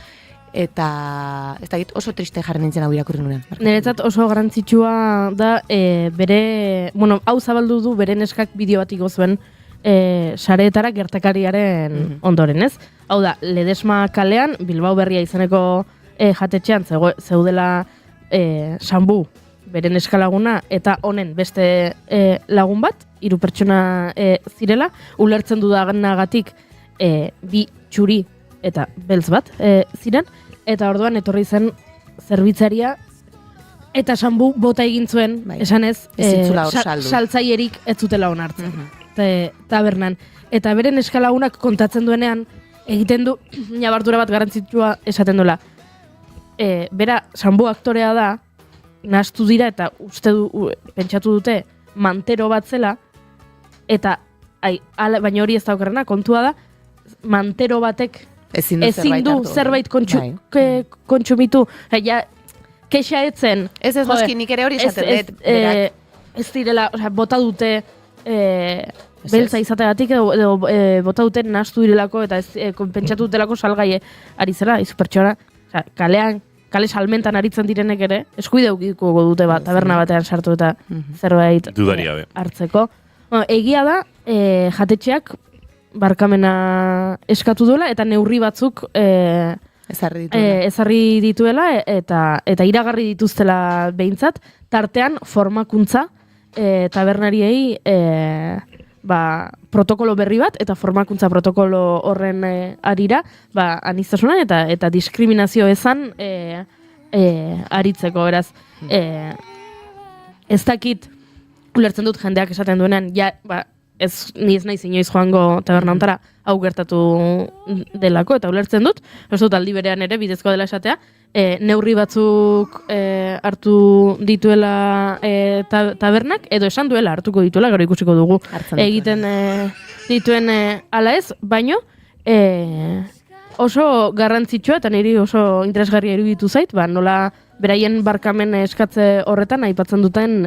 eta ez dakit oso triste jarri nintzen hau irakurri nuen. Niretzat oso garrantzitsua da, hau zabaldu du bere neskak bideo bat igo zuen sareetara gertakariaren ondoren, ez? Hau da, Ledesma kalean, Bilbao Berria izeneko jatetxean zeudela Sanbu beren eskalaguna eta honen beste lagun bat, 3 pertsona zirela, ulertzen dudanagatik bi txuri eta beltz bat ziren, eta orduan etorri zen zerbitzaria eta Sanbu bota egin zuen, esanez, saltzaierik ez zutela onartzen, tabernan. Eta beren eskalagunak kontatzen duenean, egiten du, nabardura bat garrantzitsua esaten duela. Bera, Sanbu aktorea da, nahastu dira eta pentsatu dute mantero bat zela, eta baina hori ez daukarrena, kontua da, mantero batek ezin du zerbait kontsumitu. Kexa etzen. Ez noski, nik ere hori esaten dut. Ez direla, bota dute beltza izategatik, edo bota dute nahastu direlako, eta pentsatu dutelako salgai ari zela, izu pertsona, kale salmentan aritzen direnek ere, eskubide ukiko dute taberna batean sartu eta zerbait hartzeko. Egia da, jatetxeak barkamena eskatu duela eta neurri batzuk ezarri dituela eta iragarri dituztela behintzat, tartean formakuntza tabernariei protokolo berri bat eta formakuntza protokolo horren arira aniztasuna eta diskriminazio ezan aritzeko, beraz. Ez dakit ulertzen dut jendeak esaten duenean, ni ez naiz inoiz joango taberna hontara hau gertatu delako, eta ulertzen dut, ez dut aldi berean ere bidezkoa dela esatea, neurri batzuk hartu dituela tabernak, edo esan duela hartuko dituela, gero ikusiko dugu egiten dituen ala ez, baino oso garrantzitsua eta niri oso interesgarria iruditu zait, nola beraien barkamen eskatze horretan aipatzen duten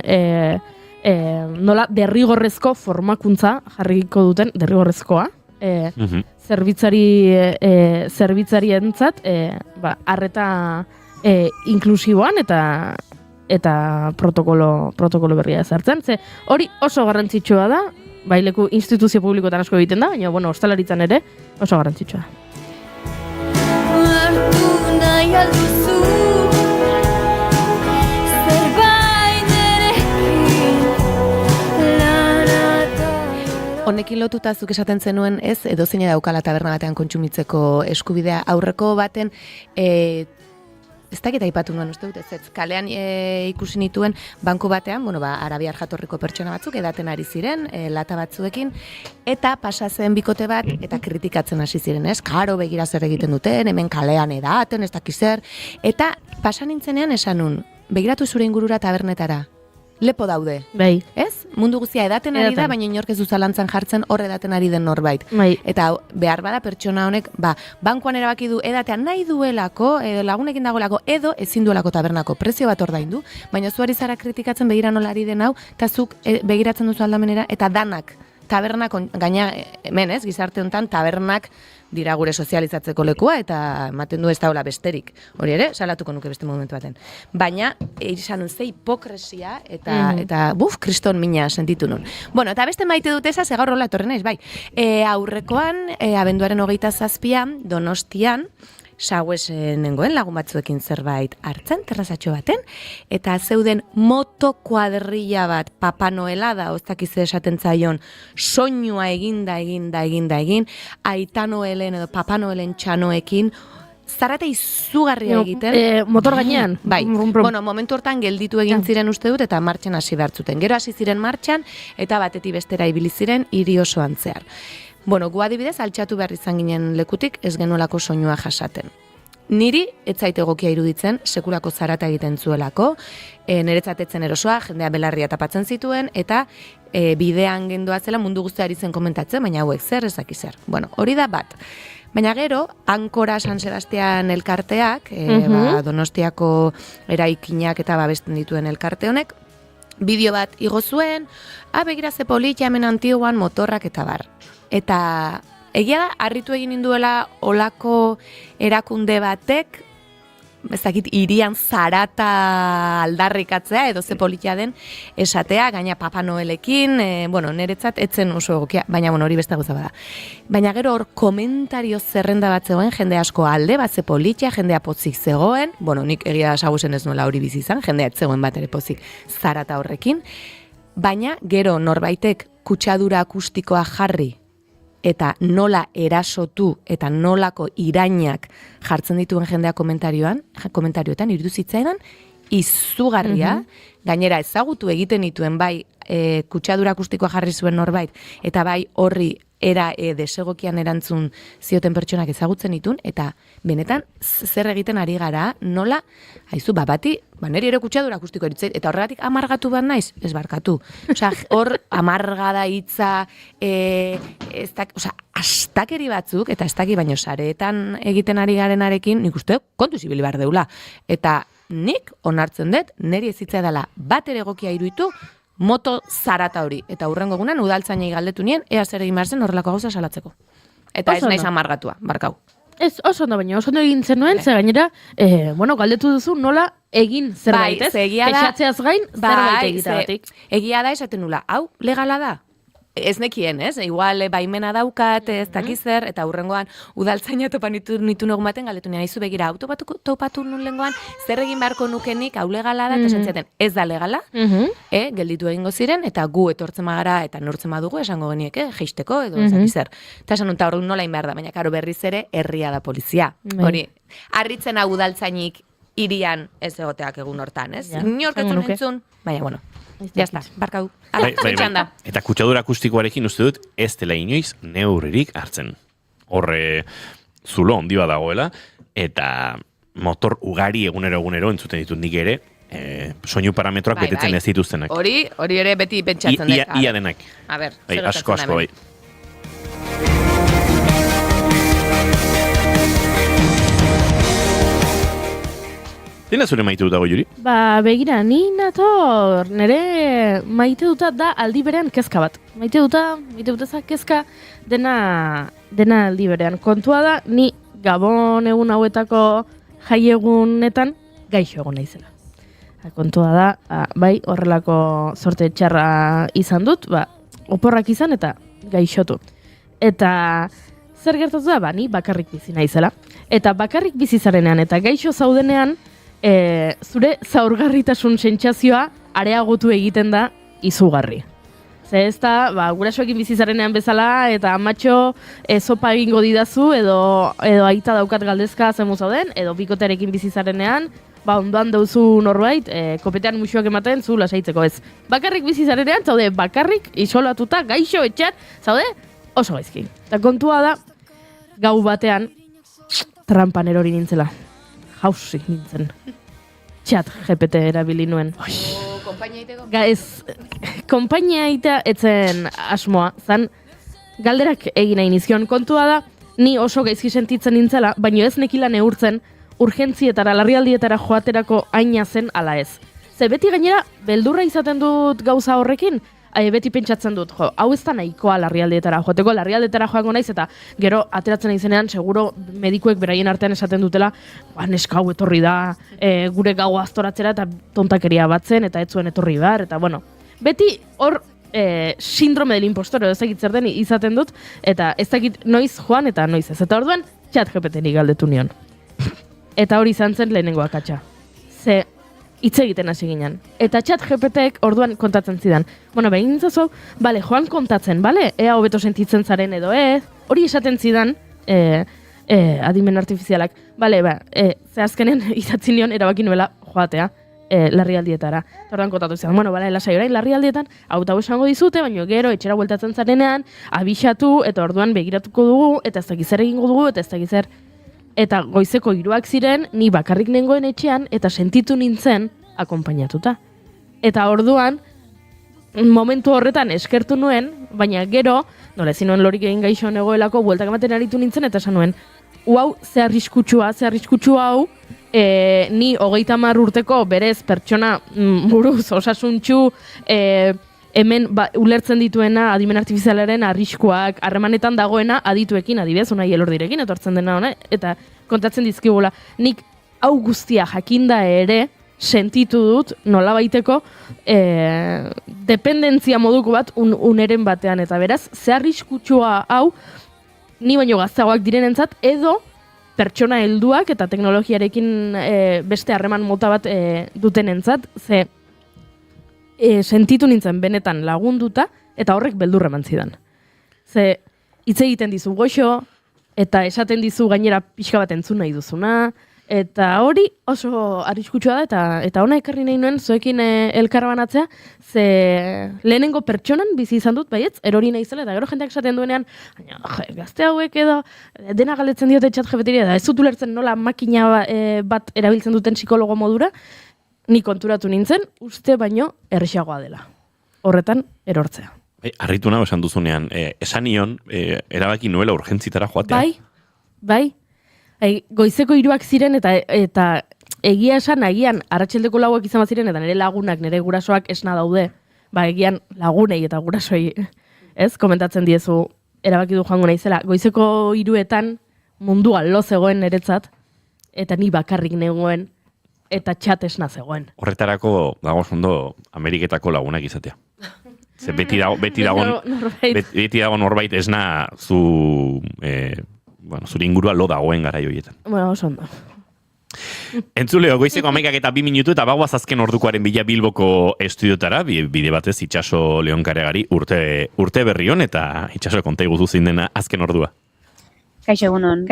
nola derrigorrezko formakuntza jarriko duten, derrigorrezkoa, zerbitzarientzat arreta inklusiboan eta protokolo berria ezartzen. Hori oso garrantzitsua da, leku instituzio publikoetan asko egiten da, baina ostalaritzan ere oso garrantzitsua da. honekin lotuta zuk esaten zenuen, ez, edozein daukala taberna batean kontsumitzeko eskubidea aurreko baten, ez dakit aipatu nuen uste dut, ez kalean ikusi nituen banku batean, arabiar jatorriko pertsona batzuk edaten ari ziren, lata batzuekin, eta pasa zen bikote bat, eta kritikatzen hasi ziren, ez? Karo, begira zer egiten duten, hemen kalean edaten, ez dakiz zer, eta pasa nintzenean esan nun, begiratu zure ingurura tabernetara, lepo daude. Bai. Ez? Mundu guztia edaten ari da, baina inork ez du zalantzan jartzen hor edaten ari den norbait. Bai. Eta behar bada pertsona honek, bankuan erabaki du edatean nahi duelako, edo lagunekin dagoelako, edo ezin duelako tabernako prezio bat ordaindu, baina zuari zara kritikatzen begira nola ari den hau, eta zuk begiratzen duzu aldamenera, eta danak tabernak, gaina hemen ez, gizarte honetan tabernak dira gure sozializatzeko lekua, eta ematen du ez daula besterik. Hori ere, salatuko nuke beste momentu baten. Baina, izan ze hipokresia, eta kriston mina sentitu nun. Bueno, eta beste maite dut eza, gaur rola etorren naiz, bai. Aurrekoan, abenduaren 27an, Donostian, Sauez nengoen lagun batzuekin zerbait hartzen, terrazatxo baten, eta zeuden moto kuadrilla bat, Papa Noela da, oztakize esaten zaion, soinua egin, Aita Noelen edo Papa Noelen txanoekin, zarate izugarria egiten. Motor gainean. Bai, bueno, momentu hortan gelditu egin ziren uste dut, eta martxan hasi behartzuten. Gero hasi ziren martxan, eta batetik bestera ibili ziren hiri osoan zehar. Bueno, gu adibidez, altxatu behar izan ginen lekutik, ez genuelako soinua jasaten. Niri, ez zait egokia iruditzen, sekulako zarata egiten zuelako, niretzatetzen erosoa, jendea belarria tapatzen zituen, eta bidean gendua zela mundu guztiari zen komentatzen, baina hauek zer, ezaki zer. Bueno, hori da bat. Baina gero, Ankora San Sebastian elkarteak, Donostiako eraikinak eta babesten dituen elkarte honek, bideo bat igo zuen, begira ze politia hemen Antiguan motorrak eta bar. Eta egia da, harritu egin induela olako erakunde batek, ez dakit, irian zarata aldarrikatzea, edo ze politia den esatea, gaina Papa Noelekin, niretzat etzen oso egokia, baina hori beste gauza bada. Baina gero hor komentario zerrenda bat zegoen, jende asko alde, bat ze politia, jendea potzik zegoen, nik egia Sauzen ez nola hori bizi izan, jendea ez zegoen bat ere potzik zarata horrekin, baina gero norbaitek kutsadura akustikoa jarri, eta nola erasotu eta nolako irainak jartzen dituen jendea komentarioetan iruditu zitzaidan izugarria, gainera ezagutu egiten dituen bai kutsadura akustikoa jarri zuen norbait, eta bai horri era desegokian erantzun zioten pertsonak ezagutzen ditun, eta benetan zer egiten ari gara, nola, haizu, bati, neri ere kutsadura akustiko eritzeit, eta horregatik amargatu bat naiz, ez barkatu. Hor amargada hitza, astakeri batzuk, eta ez daki baino sareetan egiten ari garenarekin, nik uste kontu zibili behar deula. Eta nik onartzen dut, neri ez hitza dela bat ere egokia iruditu, moto zarata hori. Eta hurrengo egunean udaltzainei galdetu nien, ea zer egin behar zen horrelako gauza salatzeko. Eta ez naiz amargatua, barkau. Ez, oso ondo baina, oso ondo egin zenuen, ze gainera, galdetu duzu nola egin zerbait, ez? Kexatzeaz gain, zerbait egitagatik. Egia da esaten nula, hau, legala da? Ez nekien, ez? Igual baimena daukat, ez dakizer, eta hurrengoan udaltzaina topa nitu egun baten, galdetu nien, aizu begira, topatu nun lengoan, zer egin beharko nukenik, hau legala da, eta esatziaten, ez da legala, gelditu egingo ziren, eta gu etortzen magara, eta nortzen badugu, esango geniek, jeisteko, edo ez dakizer. Eta esan nunta hor nola inberda, baina karo berriz ere, herria da polizia. Hori, harritzen hau udaltzainik irian ez egoteak egun hortan, ez? Inorketzen entzun, baina, bueno. Ya está, barkau. Eta kutsadura akustikoarekin uste dut ez dela inoiz neurririk hartzen. Horre zulo handi bat dagoela, eta motor ugari egunero entzuten ditut nik ere, soinu parametroak betetzen ez dituztenak. Hori ere beti pentsatzen dut. Ia denak. A ber, asko, bai. Dena zure maite dutago, Juri? Begira, ni nator, nire maite duta da aldi berean kezka bat. Maite duta kezka dena aldi berean. Kontua da, ni Gabon egun hauetako jaiegunetan gaixo egon naizela. Kontua da, bai, horrelako sorte txarra izan dut, oporrak izan eta gaixotu. Eta zer gertatu da, ni bakarrik bizi naizela. Eta bakarrik bizi zarenean eta gaixo zaudenean, zure zaurgarritasun sentsazioa areagotu egiten da izugarri. Ze ez da, gurasoekin bizizarenean bezala, eta amatxo sopa egingo didazu, edo aita daukat galdezka zemu zauden, edo bikotearekin bizizarenean, ondoan dauzu norbait, kopetean musuak ematen zu lasaitzeko ez. Bakarrik bizizarenean, zaude, bakarrik, isolatuta, gaixo, etxean, zaude, oso gaizki. Eta kontua da, gau batean, trampan erori nintzela. Jauzi nintzen. Chat GPT erabili nuen. Konpainia egitea etzen asmoa, zan galderak egin nahi nizkion. Kontua da, ni oso gaizki sentitzen nintzela, baino ez nekila neurtzen urgentzietara, larrialdietara joaterako aina zen ala ez. Ze beti gainera, beldurra izaten dut gauza horrekin, beti pentsatzen dut, hau ez da nahikoa larrialdietara joateko, larrialdietara joango naiz, eta gero ateratzen naizenean, seguro medikuek beraien artean esaten dutela, neska hau etorri da, gure gau aztoratzera eta tontakeria batzen, eta ez zuen etorri behar, eta bueno, beti hor sindrome del impostor, ez dakit zer den izaten dut, eta ez dakit noiz joan eta noiz ez. Eta orduan, chat GPT-ni galdetu nion. Eta hori izan zen lehenengo akatsa. Ze hitz egiten hasi ginen. Eta chat GPT-ek orduan kontatzen zidan. Bueno, behin nintzazu, joan kontatzen, ea hobeto sentitzen zaren edo hori esaten zidan adimen artifizialak. Ze azkenen izatzen nion erabaki nuela joatea larrialdietara. Orduan kontatu zidan, lasai orain larrialdietan, hau esango dizute, baina gero etxera bueltatzen zarenean, abixatu, eta orduan begiratuko dugu, eta ez dakiz zer egingo dugu, eta ez dakiz zer. Eta goizeko 3 ziren, ni bakarrik nengoen etxean, eta sentitu nintzen akonpainatuta. Eta orduan, momentu horretan eskertu nuen, baina gero, nola ezin nuen lorik egin gaixo negoelako, bueltak ematen aritu nintzen, eta esan nuen, hau, ze arriskutsua hau, ni 30 urteko berez pertsona buruz osasuntxu, hemen ulertzen dituena adimen artifizialaren arriskuak, harremanetan dagoena adituekin, adibidez, Unai Elordirekin etortzen dena ona, eta kontatzen dizkigula. Nik hau guztia jakinda ere sentitu dut nolabaiteko dependentzia moduko bat uneren batean, eta beraz, ze arriskutsua hau ni baino gaztagoak direnentzat edo pertsona helduak eta teknologiarekin beste harreman mota bat dutenentzat, ze sentitu nintzen benetan lagunduta, eta horrek beldurra eman zidan. Ze, hitz egiten dizu goxo, eta esaten dizu gainera pixka bat entzun nahi duzuna, eta hori oso arriskutsua da, eta ona ekarri nahi nuen zuekin elkarbanatzea, ze lehenengo pertsonan bizi izan dut, baietz, erori naizela, eta gero jendeak esaten duenean, gazte hauek edo dena galdetzen diote chat GPT-ri, da ez dut ulertzen nola makina bat erabiltzen duten psikologo modura, ni konturatu nintzen, uste baino errexagoa dela. Horretan, erortzea. Harritu nago esan duzunean, esan nion, erabaki nuela urgentzitara joatea. Bai. Goizeko 3 ziren, eta egia esan, agian, arratseldeko 4 izan ziren, eta nire lagunak, nire gurasoak esna daude, egian lagunei eta gurasoi, ez, komentatzen diezu, erabaki du joango naizela. Goizeko 3etan mundua lo zegoen niretzat, eta ni bakarrik negoen, eta txat esna zegoen. Horretarako dago ondo Ameriketako lagunak izatea. Ze beti dago norbait esna zure ingurua lo dagoen garai horietan. Oso ondo. Entzuleo, goizeko 11:02 minutu eta bagoaz azken ordukoaren bila Bilboko estudiotara, bide batez Itxaso Leonkaregari urte berri hon, eta Itxaso konta iguzu zein dena azken ordua. Kaixo egunon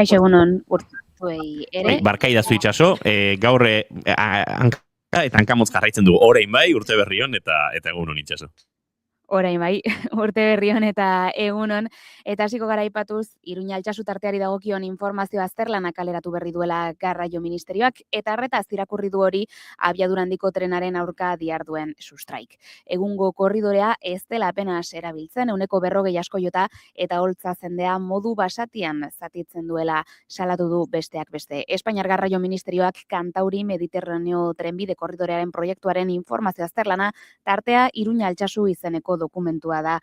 ere. Barkaidazu Itxaso, gaur eta hankamotz jarraitzen du orain bai urte berri hon eta egunon Itxaso. Orain bai, urte berri hon eta egunon, eta hasiko gara aipatuz, Iruña Altsasu tarteari dagokion informazio azterlana kaleratu berri duela Garraio Ministerioak, eta arretaz irakurri du hori abiadura handiko trenaren aurka diharduen sustraik. Egungo korridorea ez dela apenas erabiltzen, 40 asko jota eta holtza zendea modu basatian zatitzen duela salatu du besteak beste. Espainiar Garraio Ministerioak Kantauri Mediterraneo trenbide korridorearen proiektuaren informazio azterlana tartea Iruña Altsasu izeneko dokumentua da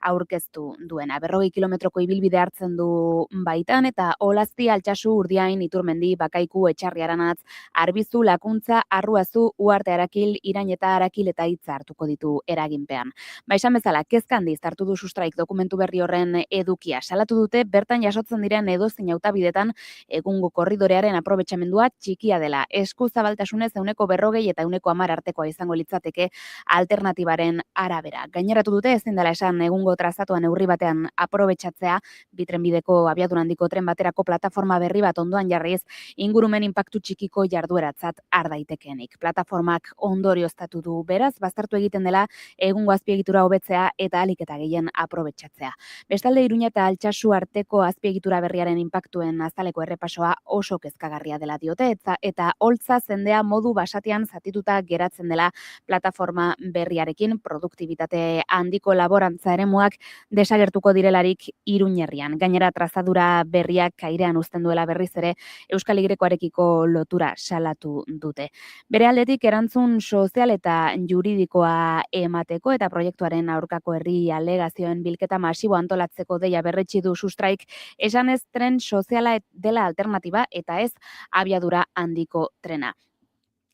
aurkeztu duena. 40 kilometroko ibilbide hartzen du baitan, eta Olazti, Altsasu, Urdiain, Iturmendi, Bakaiku, Etxarri-Aranatz, Arbizu, Lakuntza, Arruazu, Uarte Arakil, Irañeta Arakil eta Hitza hartuko ditu eraginpean. Esan bezala, kezka handiz hartu du sustraik dokumentu berri horren edukia. Salatu dute, bertan jasotzen diren edozein hautabidetan egungo korridorearen aprobetxamendua txikia dela. Eskuzabaltasunez 40 eta 10 artekoa izango litzateke alternatibaren arabera. Gaineratu salatu dute ezin dela esan egungo trazatuan neurri batean aprobetxatzea, bi trenbideko abiadura handiko tren baterako plataforma berri bat ondoan jarriz, ingurumen inpaktu txikiko jardueratzat har daitekeenik. Plataformak ondorioztatu du beraz, baztertu egiten dela egungo azpiegitura hobetzea eta ahalik eta gehien aprobetxatzea. Bestalde, Iruña eta Altsasu arteko azpiegitura berriaren inpaktuen azaleko errepasoa oso kezkagarria dela diote, eta holtza zendea modu basatian zatituta geratzen dela plataforma berriarekin, produktibitate handiko laborantza eremuak desagertuko direlarik Iruñerrian. Gainera, trazadura berriak airean uzten duela berriz ere Euskal Y-arekiko lotura salatu dute. Bere aldetik erantzun sozial eta juridikoa emateko eta proiektuaren aurkako herri alegazioen bilketa masibo antolatzeko deia berretsi du Sustraik, esanez tren soziala dela alternatiba eta ez abiadura handiko trena.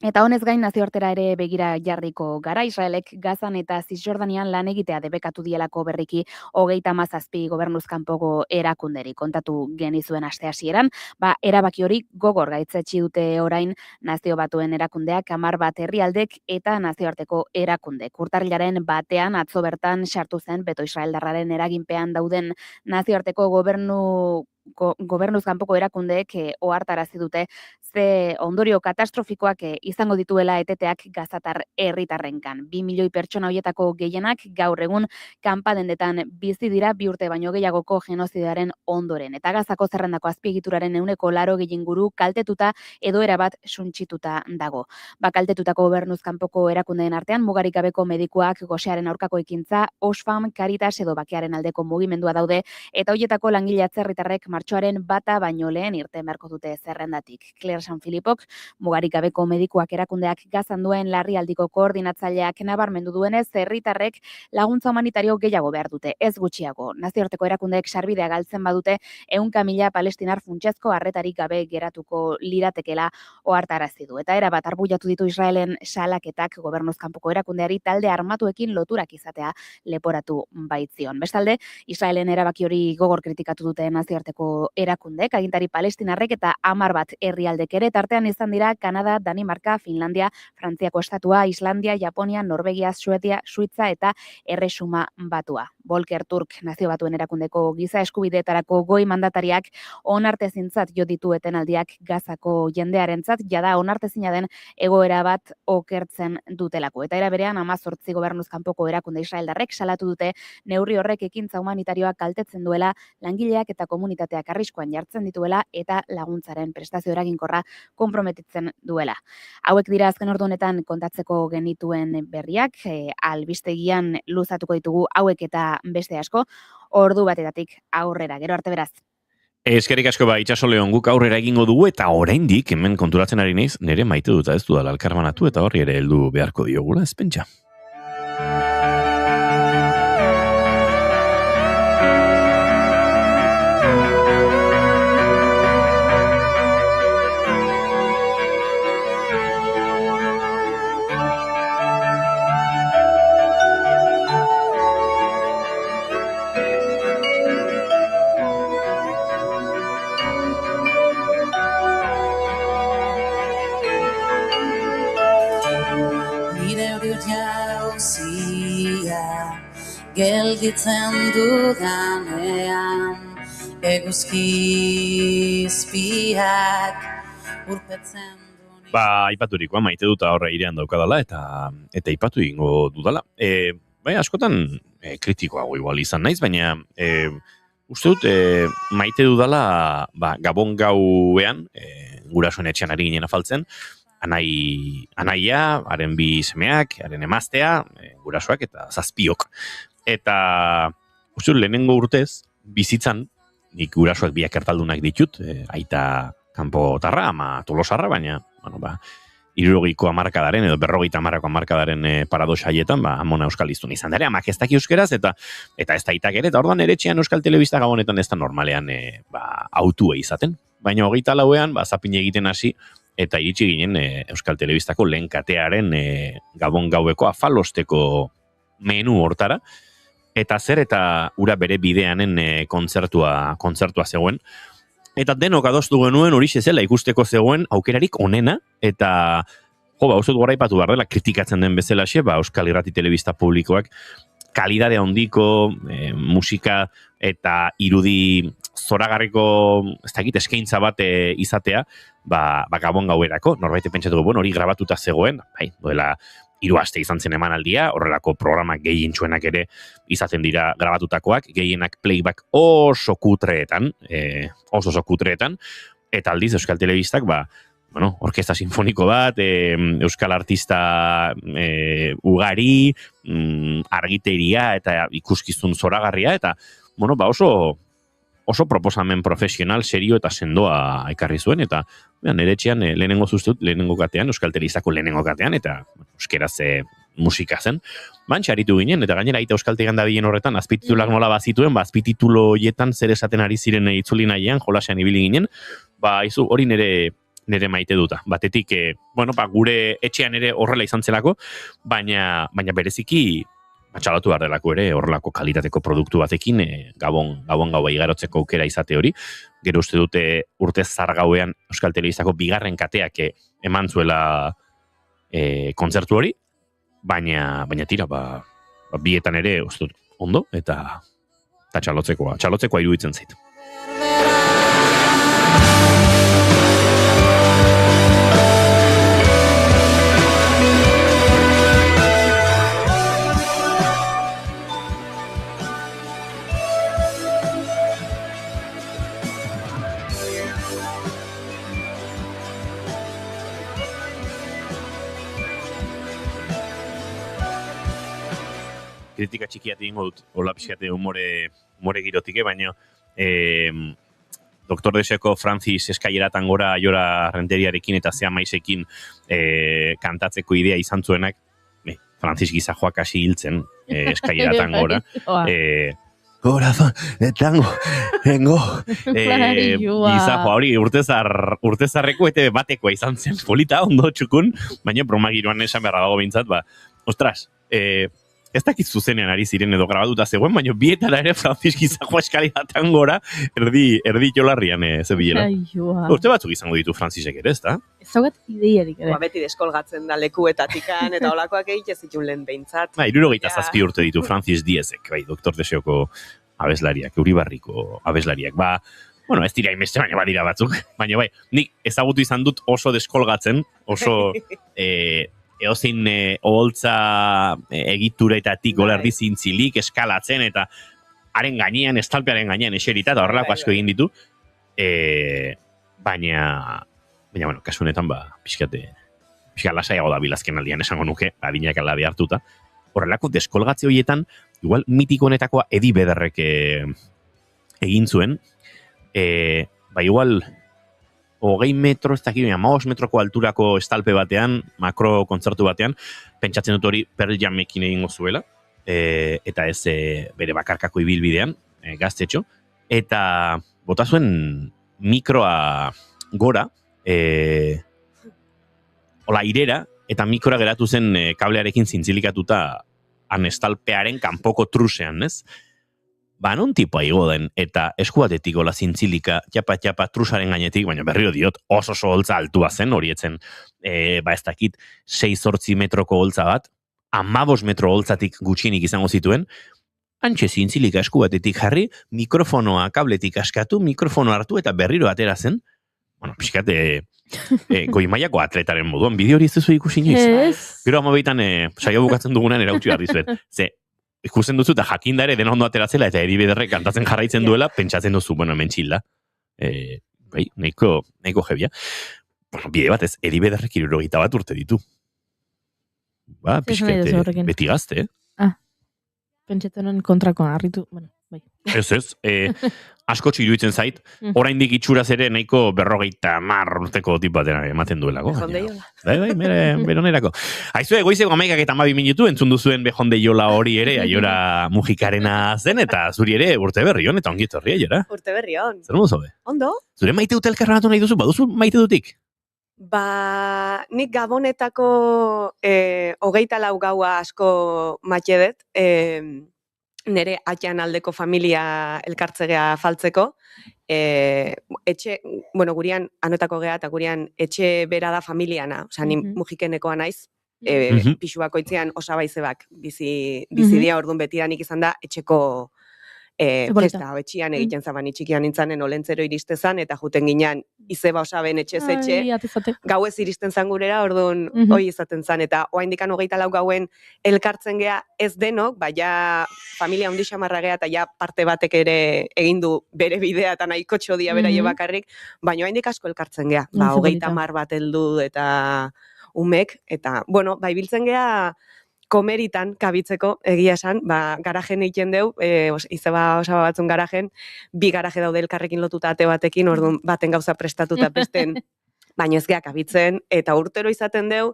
Eta honez gain nazioartera ere begira jarriko gara, Israelek Gazan eta Zisjordanian lan egitea debekatu dielako berriki 37 gobernuzkanpoko erakunderi kontatu genizuen aste hasieran, erabaki hori gogor gaitzetsi dute orain Nazio Batuen erakundeak, 11 herrialdek eta nazioarteko erakundek. Urtarrilaren batean atzo bertan sartu zen beto israeldarraren eraginpean dauden nazioarteko gobernuz kanpoko erakundeek ohartarazi dute ze ondorio katastrofikoak izango dituela eteteak gazatar herritarrengan. 2 milioi pertsona hoietako gehienak gaur egun kanpadendetan bizi dira 2 urte baino gehiagoko genozidearen ondoren. Eta Gazako zerrendako azpiegituraren 80 inguru kaltetuta edo erabat suntsituta dago. Kaltetutako gobernuz kanpoko erakundeen artean mugarik gabeko medikuak, gosearen aurkako ekintza, Oxfam, Caritas edo bakearen aldeko mugimendua daude eta hoietako langile atzerritarrek martxoaren 1 baino lehen irten beharko dute zerrendatik. Claire San Filipok, mugarik gabeko medikuak erakundeak Gazan duen larrialdiko koordinatzaileak nabarmendu duenez, herritarrek laguntza humanitario gehiago behar dute, ez gutxiago. Nazioarteko erakundeek sarbidea galtzen badute 100.000 palestinar funtsezko arretarik gabe geratuko liratekela ohartarazi du. Eta erabat arbuiatu ditu Israelen salaketak gobernuz kanpoko erakundeari talde armatuekin loturak izatea leporatu baitzion. Bestalde, Israelen erabaki hori gogor kritikatu dute nazioarteko erakundek, agintari palestinarrek eta 10 herrialdek ere tartean izan dira Kanada, Danimarka, Finlandia, Frantziako estatua, Islandia, Japonia, Norvegia, Suedia, Suitza eta Erresuma Batua. Volker Turk, Nazio Batuen erakundeko giza eskubideetarako goi mandatariak onartezintzat jo ditu etenaldiak Gazako jendearentzat, jada onartezina den egoera bat okertzen dutelako. Eta era berean 18 gobernuz kanpoko erakunde israeldarrek salatu dute neurri horrek ekintza humanitarioak kaltetzen duela, langileak eta komunitateak arriskuan jartzen dituela eta laguntzaren prestazio eraginkorra konprometitzen duela. Hauek dira azken ordu honetan kontatzeko genituen berriak, albistegian luzatuko ditugu hauek eta beste asko, ordu batetatik aurrera. Gero arte beraz. Eskerrik asko Itxaso Leon, guk aurrera egingo dugu eta oraindik hemen konturatzen ari naiz, nire maite dut ez dudala elkarbanatu eta horri ere heldu beharko diogula, ez pentsa. Gelditzen dudanean eguzkizpiak urpetzen duen. Aipaturikoa maite dut horre irean daukadala eta aipatu egingo dudala. Askotan kritikoago igual izan naiz, baina uste dut maite dudala Gabon gauean, gurasoen etxean ari ginen afaltzen, anaia, haren 2 semeak, haren emaztea, gurasoak eta 7. Eta uste dut lehenengo urtez, bizitzan, nik gurasoak 2 ertaldunak ditut, aita kanpotarra, ama tolosarra, baina, 60ko hamarkadaren edo 50ko hamarkadaren paradoxa haietan, amona euskal iztun izan dara, amak ez daki euskaraz, eta ez da itak ere, eta orduan eretxean euskal telebista gabonetan ez da normalean autue izaten. Baina 24ean, zapine egiten hasi, eta iritsi ginen euskal telebistako lehen katearen Gabon gaueko afalosteko menu hortara, eta zer eta ura bere bideanen kontzertua zegoen. Eta denok adostu genuen hori zela ikusteko zegoen aukerarik onena, eta uste dut goraipatu behar dela, kritikatzen den bezalaxe, Euskal Irrati Telebista publikoak kalidade handiko musika eta irudi zoragarriko, ez dakit, eskaintza bat izatea, Gabon gauerako, norbait pentsatuko, bueno, hori grabatuta zegoen, bai, duela 3 aste izan zen emanaldia, horrelako programak gehientsuenak ere izaten dira grabatutakoak, gehienak playback oso kutreetan, eta aldiz Euskal Telebistak, orkesta sinfoniko bat, euskal artista ugari, argiteria eta ikuskizun zoragarria, eta oso proposamen profesional, serio eta sendoa ekarri zuen, eta nire etxean lehenengo katean, Euskal Telebistako lehenengo katean, eta euskeraz musika zen, txaritu ginen, eta gainera aita Euskaltegan dabilen horretan, azpititulak nola bazituen, azpititulo hietan zer esaten ari ziren itzuli nahian, jolasean ibili ginen, hori nire maite duta. Batetik, gure etxean ere horrela izan zelako, baina bereziki txalatu behar delako ere horrelako kalitateko produktu batekin gabon gaua igarotzeko aukera izate hori. Gero uste dute urte zargauean Euskal Telebistako bigarren kateak eman zuela kontzertu hori, baina tira, bietan ere uste dut ondo eta txalotzekoa iruditzen zait. Kritika txikiat egingo dut, hola pixkate humore girotik, baina Dr. Deseko Francis eskaileratan gora Aiora Renteriarekin eta Zea Maisekin kantatzeko idea izan zuenak, Francis gizajoak hasi hiltzen eskaileratan gora. Corazón de tango, tengo gizajoa hori urtezarreko eta batekoa izan zen, polita ondo txukun, baina broma giroan esan beharra dago bintzat, ostras, ez dakit zuzenean ari ziren edo grabatuta zegoen, baina bietara ere Francis gizajoa eskalidatan gora erdi jolarrian zebilela. Urte batzuk izango ditu Francisek ere, ez da? Ez daugat ideiarik ere. Beti deskolgatzen da lekuetatikan eta olakoak egitez zituen lehen behintzat. 67 urte ditu Francis Diezek, Dr. Deseoko abeslariak, Euribarriko abeslariak. Ez dira inbeste, baina badira batzuk. Baina nik ezagutu izan dut oso deskolgatzen, oso eozein oholtza egituraetatik erdi zintzilik, eskalatzen, eta haren gainean, estalpearen gainean eserita, eta horrelako asko egin ditu. Baina, kasu honetan, pixkat lasaiago da bilazken aldian esango nuke, adinak alabe hartuta. Horrelako deskolgatze horietan, igual mitiko honetakoa Edi Bederrek egin zuen, igual 20 metro, ez dakit, 5 metroko alturako estalpe batean, makro kontzertu batean, pentsatzen dut hori Pearl Jamekin egingo zuela, eta ez bere bakarkako ibilbidean, gaztetxo, eta bota zuen mikroa gora, irera, eta mikroa geratu zen kablearekin zintzilikatuta estalpearen kanpoko trusean, ez? Non tipoa igo den, eta esku batetik gola zintzilika, txapa trusaren gainetik, baina berriro diot, oso holtza altua zen, horietzen, ez dakit, 6-8 metroko holtza bat, 15 metro holtzatik gutxienik izango zituen, antxe zintzilika esku batetik jarri, mikrofonoa kabletik askatu, mikrofonoa hartu eta berriro atera zen, pixkat, goi-mailako atletaren moduan, bideo hori ez duzu ikusi inoiz. Gero amabeitan, saio bukatzen dugunan erautxu behar dizuet. Ikusten duzu eta jakinda ere dena ondo ateratzela eta Edi Bederrek kantatzen jarraitzen duela, pentsatzen duzu, hemen txilda. Nahiko jebia. Bide batez, Edi Bederrek 71 urte ditu. Pixkete, beti gazte, Pentsatzen kontrakoan harritu, Ez, askotxo iruditzen zait, oraindik itxuraz ere nahiko 50 urteko tip baten ematen duelako. Bai, beronerako. Aizue, goizeko 11 eta 12 minutu entzun duzuen Bejondeiola hori ere, Aiora Mujikarena zen, eta zuri ere urte berri hon, eta ongi etorri, Aiora. Urte berri hon. Zer modu zobe? Ondo. Zure maite dute elkarrenatu nahi duzu, baduzu maite dutik? Nik Gabonetako 24 gaua asko matxedet, nere atxan aldeko familia elkartzegea faltzeko, gurian anotako gea eta gurian etxe bera da familiana, ni Mujikenekoa naiz, pixu bakoitzean osabaizebak bizi dira, orduan betidanik izan da etxeko festa, etxian egiten zabani txikian nintzanen olentzero iristezan, eta juten ginean izeba osaben etxez etxe, gauez iristen zan gurera, orduan hoi izaten zan, eta oaindikan 24 gauen elkartzen gea ez denok, ja familia hundi xamarra gea, eta ja parte batek ere egin du bere bidea, eta nahiko txodia beraie bakarrik, baina oaindik asko elkartzen gea, 30 bat heldu eta umek, eta, bueno, biltzen gea komeritan kabitzeko, egia esan, garajen egiten deu, izeba osaba batzun garajen, 2 garaje daude elkarrekin lotuta ate batekin, orduan baten gauza prestatuta besten, baina ez gea kabitzen, eta urtero izaten deu,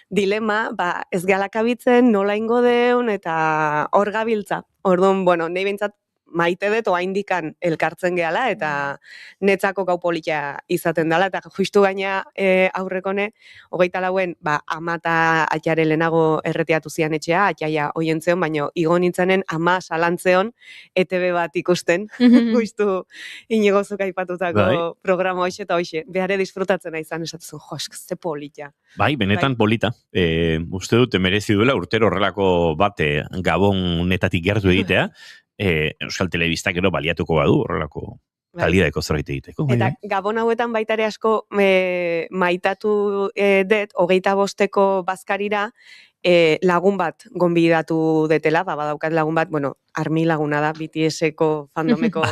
dilema, ez gehala kabitzen, nola ingo deun, eta hor gabiltza. Orduan, bueno, nahi bintzat, maite dut oaindikan elkartzen gehala, eta netzako gau politia izaten dela, eta justu gaina aurrekone, 24 ama eta atxare lehenago erretiatu zian etxea, atxaia hoien zeon, baina igo nintzanen ama salantzeon ETV bat ikusten, justu inigozuk aipatutako programa hoxe eta hoxe, behare disfrutatzen izan esatuzun, ze politia. Bai, benetan polita. Uste dut, merezi duela urtero horrelako bate Gabonetatik gertu egitea, Euskal Telebistak gero baliatuko badu horrelako kalidadeko zerbait egiteko. Eta Gabon hauetan baita ere asko maitatu dut, 25 bazkarira lagun bat gonbidatu detela, badaukat lagun bat, bueno, Armi laguna da, BTS-eko fandomeko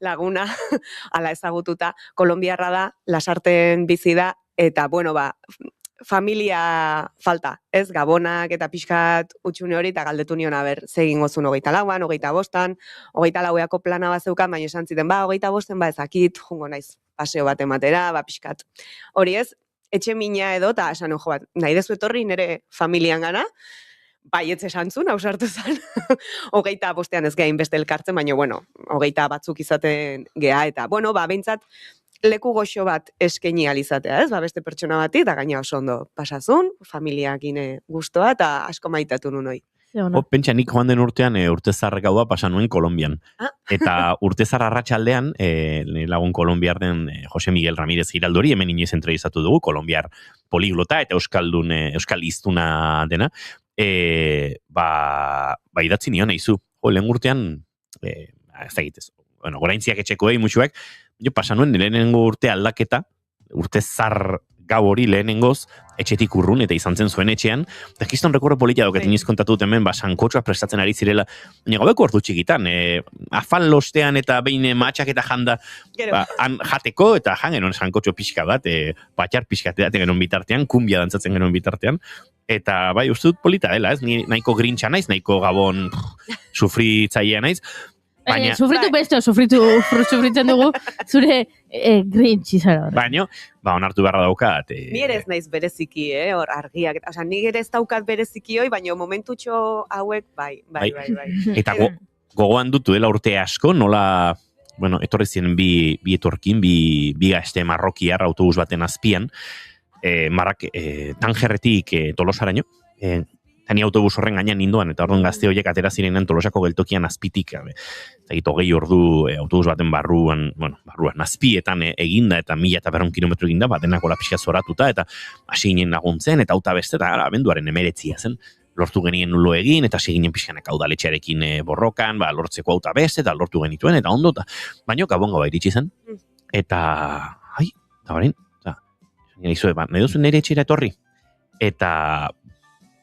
laguna, ala ezagututa, kolombiarra da, Lasarten bizi da, eta, bueno, familia falta, ez, Gabonak eta pixkat utxune hori, eta galdetu nion, zegin gozun 24an, 25an, 24eako plana bat zeukan, baina esan ziten, 25en, ezakit, jungo naiz, paseo bat ematera, pixkat. Hori ez, etxe mina edo, eta esan jo bat, nahi dezu etorri nire familian gana, baietz esan zuen, hausartu zen, 25ean ez gehain beste elkartzen, baina, bueno, 20 batzuk izaten geha, eta, bueno, behintzat, leku goxo bat eskaini alizatea, ez? Beste pertsona bati, eta gaina oso ondo pasazun, familiakin gustoa, eta asko maitatu nun hoi. Pentsa, nik joan den urtean urtezar gaua pasa nuen Kolombian. Eta urtezar arratsaldean lagun kolombiar den Jose Miguel Ramírez Giraldori, hemen inoiz entrevistatu dugu, kolombiar poliglota eta euskal hiztuna dena, idatzi nion eizu. Lehen urtean, ez da egitez, goraintziak etxeko musuak, jo pasa nuen lehenengo urte aldaketa, urte zar gau hori lehenengoz, etxetik urrun, eta izan zen zuen etxean, eta kiston rekorre politia doketin izkontatu dut hemen, sankotxoa prestatzen ari zirela, baina gabeko hartu txikitan, afan lostean eta behin matxak eta janda jateko, eta jangenon sankotxo pixka bat, patxar pixka edaten genon bitartean, kumbia dantzatzen genon bitartean, eta bai, uste dut polita dela, ez? Ni nahiko grintxa naiz, nahiko Gabon sufritzailea naiz, baina... Sufritu besto, sufritzen dugu, zure Grinch izan hori. Baina, onartu beharra daukat. Ni ere ez naiz bereziki, hor argiak. Osa, ni ere ez daukat bereziki hoi, baina momentutxo hauek, bai. Eta gogoan dut duela urte asko, nola, bueno, etorri ziren bi etorkin, bi gazte marrokiar autobus baten azpian, Tangerretik Tolosaraino, Tani autobus horren gainean ninduan, eta orduan gazte horiek atera zirenean Tolosako geltokian azpitik. Eta hogei ordu autobus baten barruan azpietan eginda, eta 1.200 kilometro eginda, batenako lapixka zoratuta, eta hasi ginen laguntzen, eta auta beste, eta abenduaren 19 zen. Lortu genien nulo egin, eta hasi ginen pixkanak audaletxearekin borrokan, lortzeko auta beste, eta lortu genituen, eta ondo, baino Gabon gaua iritsi zen. Eta, eta baren, nahi duzu nire etxera etorri. Eta,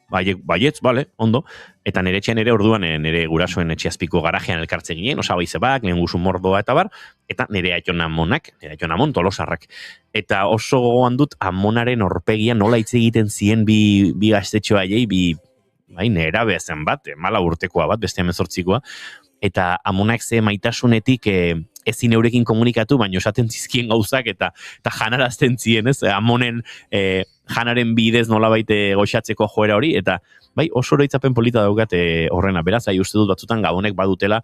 baietz, bale, ondo, eta nire etxean ere orduan nire gurasoen etxeazpiko garajean elkartze ginen, osabaizebak, lehen guzu mordoa eta bar, eta nire aiton amon Tolosarrak. Eta oso gogoan dut amonaren orpegia nola hitz egiten zien bi gaztetxoa nera bezen bat, mala urtekoa bat, beste 18koa, eta amonak ze maitasunetik ezin eurekin komunikatu, baina esaten zizkien gauzak eta janarazten zien, ez? Amonen janaren bidez nolabait goxatzeko joera hori, eta bai, oso oroitzapen polita daukat horrena, beraz, uste dut batzutan Gabonek badutela,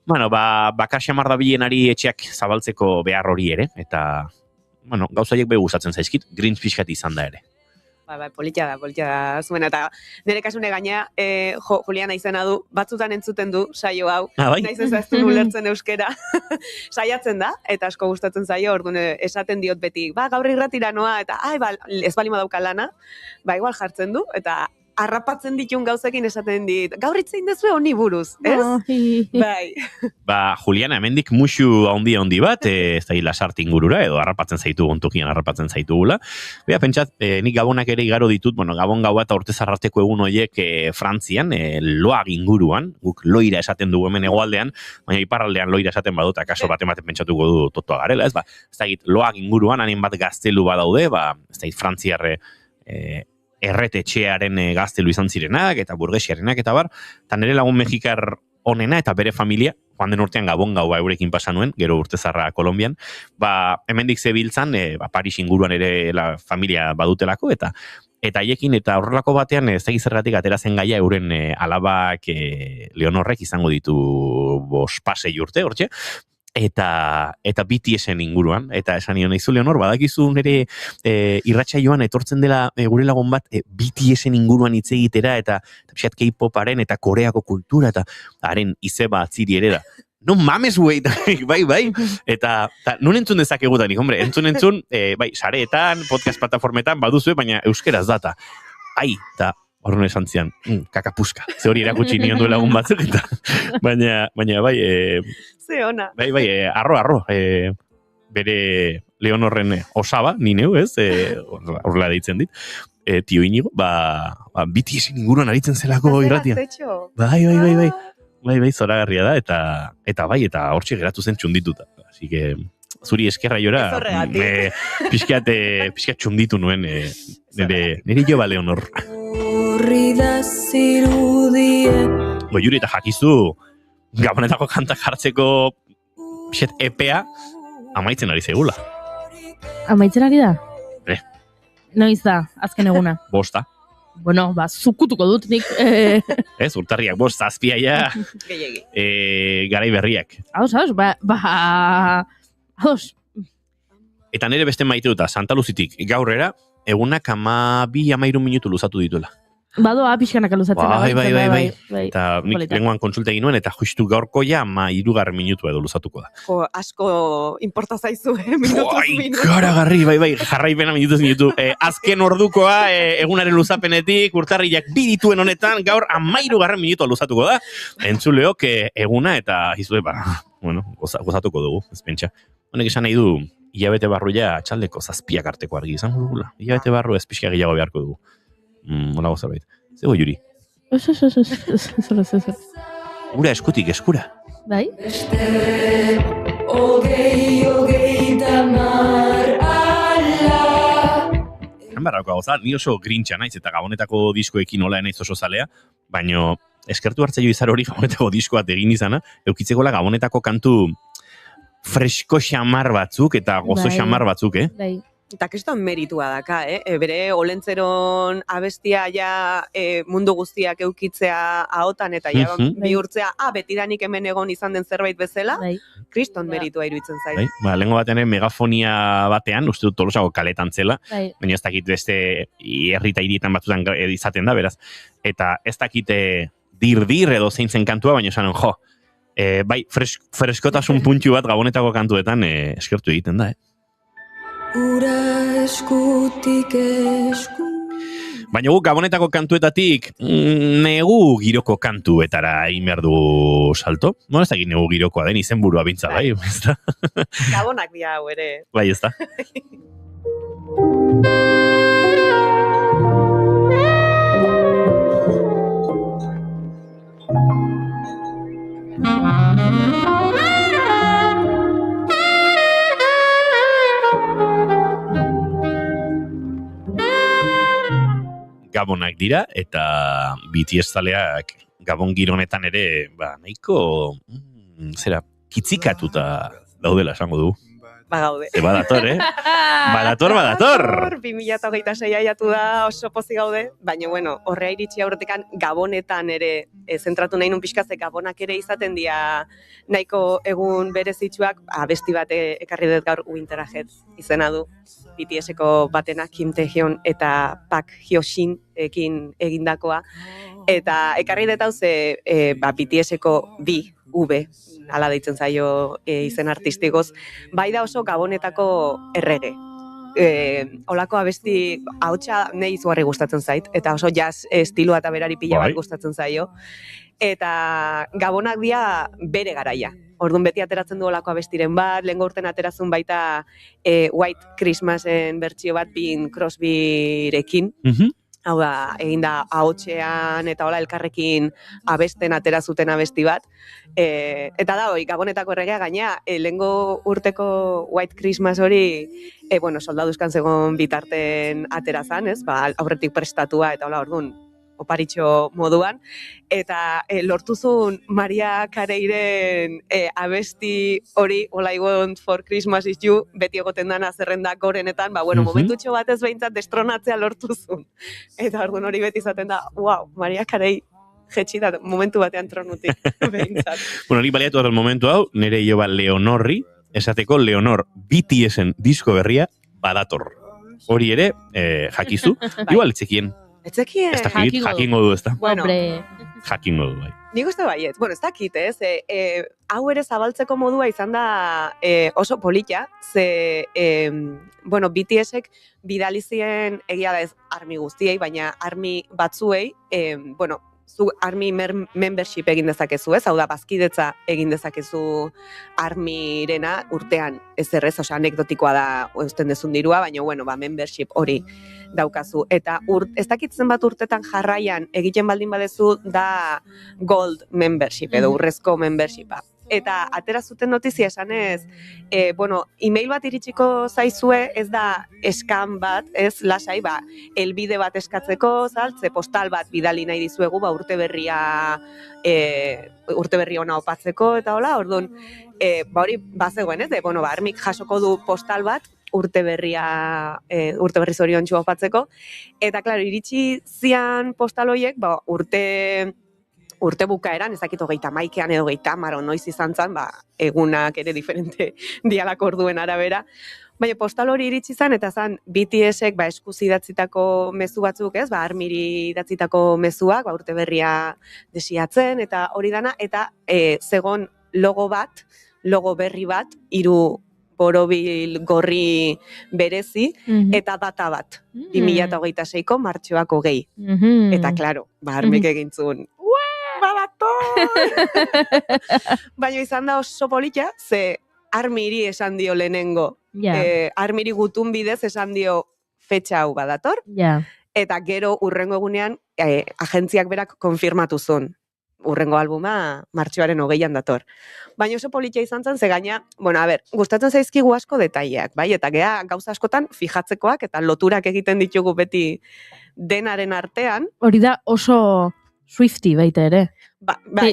bueno, bakar xamar dabilenari etxeak zabaltzeko behar hori ere, eta, bueno, gauzaiek behu gustatzen zaizkit, Grinch pixkat izan da ere. Politia da zuena, eta nire kasune gaina, Juliana izena du, batzutan entzuten du saio hau, naiz ez du ulertzen euskera, saiatzen da, eta asko gustatzen zaio, orduan esaten diot beti, gaur irratira noa, eta ez balima dauka lana, igual jartzen du, eta harrapatzen ditun gauzekin esaten dit, gaur itzein dezue honi buruz, ez? Bai. Juliana, hemendik musu handi bat, ez da lasart ingurura, edo harrapatzen zaitu, ontokian harrapatzen zaitugula. Bea, pentsat, nik gabonak ere igaro ditut, gabon gaua eta urte zarrarteko egun horiek Frantzian, loag inguruan, guk loira esaten dugu hemen hegoaldean, baina iparraldean loira esaten badut, akaso baten pentsatuko du totoa garela, ez? Ez da loag inguruan, hanin bat gaztelu badaude, ez da frantziarre erretetxearen gaztelu izan zirenak, eta burgesiarenak, eta bar, eta nire lagun mexikar onena eta bere familia, joan den urtean gabon gaua eurekin pasa nuen, gero urte zarra Kolombian, hemendik zebiltzan, Paris inguruan ere la familia badutelako, eta haiekin eta horrelako batean ez da gizergatik atera zen gaia euren alabak Leonorrek izango ditu 5-6 urte, hortxe, eta BTS-en inguruan, eta esan nion nahizu Leonor, badakizu nire irratsaioan etortzen dela gure lagun bat BTS-en inguruan hitz egitera, eta pixat K-poparen eta Koreako kultura, eta haren izeba atziri ere da. No mames, güey, bai, eta nun entzun dezakegutanik, hombre, entzun, sareetan, podcast plataformetan, baduzue, baina euskeraz data. Eta horren esan zian, kakapuska, ze hori erakutsi nion duela egun batzuk, eta baina bai, ze ona. Bai, arro, bere Leonorren osaba, ni neu, ez, horrela deitzen dit, tio Inigo, BTS inguruan aritzen zelako irratian. Bai, zoragarria da, eta hortxe geratu zen txundituta. Así que, zuri eskerra jora, pixkat txunditu nuen, nire joba Leonor. Juri, eta jakizu, gabonetako kantak jartzeko EPEA amaitzen ari zegula. Amaitzen ari da? Noiz da, azken eguna? Bosta. Bueno, zukutuko dut nik. Ez, urtarriak, 5, 7 ja, garai berriak. Ados, ados. Eta nire beste maite duta, Santa Luzitik gaurrera, egunak 12-13 minutu luzatu dituela. Badoa, pixkanak aluzatzen. Bai. Eta nik lenguan kontsulta egin nuen, eta justu gaurko ja 13 minutu edo luzatuko da. Asko importa zaizu, minutuz. Karagarri, bai, jarraipena minutuz minutu. Azken ordukoa, egunaren luzapenetik, urtarriak 2 dituen honetan, gaur 13 minutua luzatuko da. Entzuleok eguna, eta izue, gozatuko dugu, ez pentsa. Honek esan nahi du, hilabete barru ja txaldeko 7 arteko argi izan dugula. Hilabete barru ez pixka gehiago beharko dugu. Hola gozarbait. Zego, Juri? Ez. Ura eskutik, eskura. Bai? Barrako gauza, ni oso grintxa naiz eta gabonetako diskoekin nola naiz oso zalea, baino eskertu hartzaio izar hori gabonetako disko bat egin izana, eukitzekola gabonetako kantu fresko xamar batzuk eta gozo xamar batzuk, Bai. Eta keston meritua daka, bere olentzeron abestia ja mundu guztiak eukitzea ahotan eta ja bihurtzea, betiranik hemen egon izan den zerbait bezala, kriston meritua iruditzen zait. Lehengo batean megafonia batean, uste dut Tolosako kaletan zela, baina ez dakit beste herrita hirietan batzutan izaten da, beraz. Eta ez dakite dir edo zein zen kantua, baina esanen bai, freskotasun puntxu bat gabonetako kantuetan eskertu egiten da, Ura eskutik esku. Baina guk gabonetako kantuetatik negu giroko kantuetara egin behar du salto. Ez dakit negu girokoa den izen burua bintza, bai? Gabonak dia hau ere. Bai, ez da. Gabonak dira, eta BTS zaleak Gabon gironetan ere, nahiko, kitzikatuta daudela esango du. bagaude. Badator, Badator! 2026 aiatu da, oso pozik gaude, baina, bueno, horrea iritsi aurretekan Gabonetan ere, zentratu nahi nun pixka, ze Gabonak ere izaten dira nahiko egun berezitsuak, abesti bat ekarri dut gaur Winter Ahead izena du, BTS-eko batena Kim Taehyun eta Park Hyo-shin ekin egindakoa, eta ekarri dut hau ze BTS-eko V, hala deitzen zaio izen artistikoz, bai da oso Gabonetako errege. Olako abesti ahotsa nei izugarri gustatzen zait, eta oso jazz estiloa eta berari pila bat gustatzen zaio. Eta Gabonak dira bere garaia. Orduan beti ateratzen du olako abestiren bat, lehengo urten aterazun baita White Christmasen bertsio bat Bing Crosbyrekin. Hau da, egin da ahotsean eta hola elkarrekin abesten atera zuten abesti bat. Eta da, Gabonetako erregea gaina, lehengo urteko White Christmas hori, soldaduzkan zegoen bitarten atera zan, ez? Aurretik prestatua eta hola, orduan, oparitxo moduan, eta lortuzun Maria Careiren abesti hori, All I Want for Christmas is You, beti egoten dana zerrenda gorenetan, momentutxo batez behintzat destronatzea lortuzun. Eta orduan hori beti izaten da, wow, Maria Carey jetxi da momentu batean tronutik, behintzat. Nik baliatu el momentu hau, nire joba Leonorri, esateko Leonor BTS-en disko berria Badator. Hori ere, jakizu, igual etxekien. Etzekien. Ez dakit, jakingo du, ez da? Bueno, jakingo du, bai. Nik uste baiet, ez dakit, ez? Hau ere zabaltzeko modua izan da oso polita, ze, BTS-ek bidalizien egia da ez armi guztiei, baina armi batzuei, zu armi membership egin dezakezu, ez? Hau da, bazkidetza egin dezakezu armirena urtean, ez errez, anekdotikoa da eusten dezun dirua, baina, membership hori daukazu. Eta ez dakitzen bat urtetan jarraian egiten baldin badezu da gold membership edo urrezko membershipa. Eta atera zuten notizia esanez, email bat iritsiko zaizue, ez da eskan bat, ez lasai, elbide bat eskatzeko, ze postal bat bidali nahi dizuegu, urte berria ona opatzeko, eta hola, orduan, hori bazegoen, ez, armik jasoko du postal bat, urte berri zoriontsu opatzeko, eta, klaro, iritsi zian postal horiek, urte bukaeran, ez dakit 31ean edo 30 noiz izan zen, egunak ere diferente dialako orduen arabera, baina postal hori iritsi zen, eta zen BTS-ek eskuz idatzitako mezu batzuk, ez, armiri idatzitako mezuak, urte berria desiatzen, eta hori dana, eta zegon logo berri bat, 3 borobil gorri berezi, eta data bat, 2026ko martxoako gehi. Eta, klaro, armek egintzun, baina izan da oso polita, ze armiri esan dio lehenengo. Armiri gutun bidez esan dio fetxa hau Badator. Eta gero urrengo egunean agentziak berak konfirmatu zuen. Urrengo albuma martxoaren 20an dator. Baina oso polita izan zen, ze gaina, gustatzen zaizkigu asko detaileak, bai? Eta gea gauza askotan fijatzekoak eta loturak egiten ditugu beti denaren artean. Hori da oso Swiftie baita ere.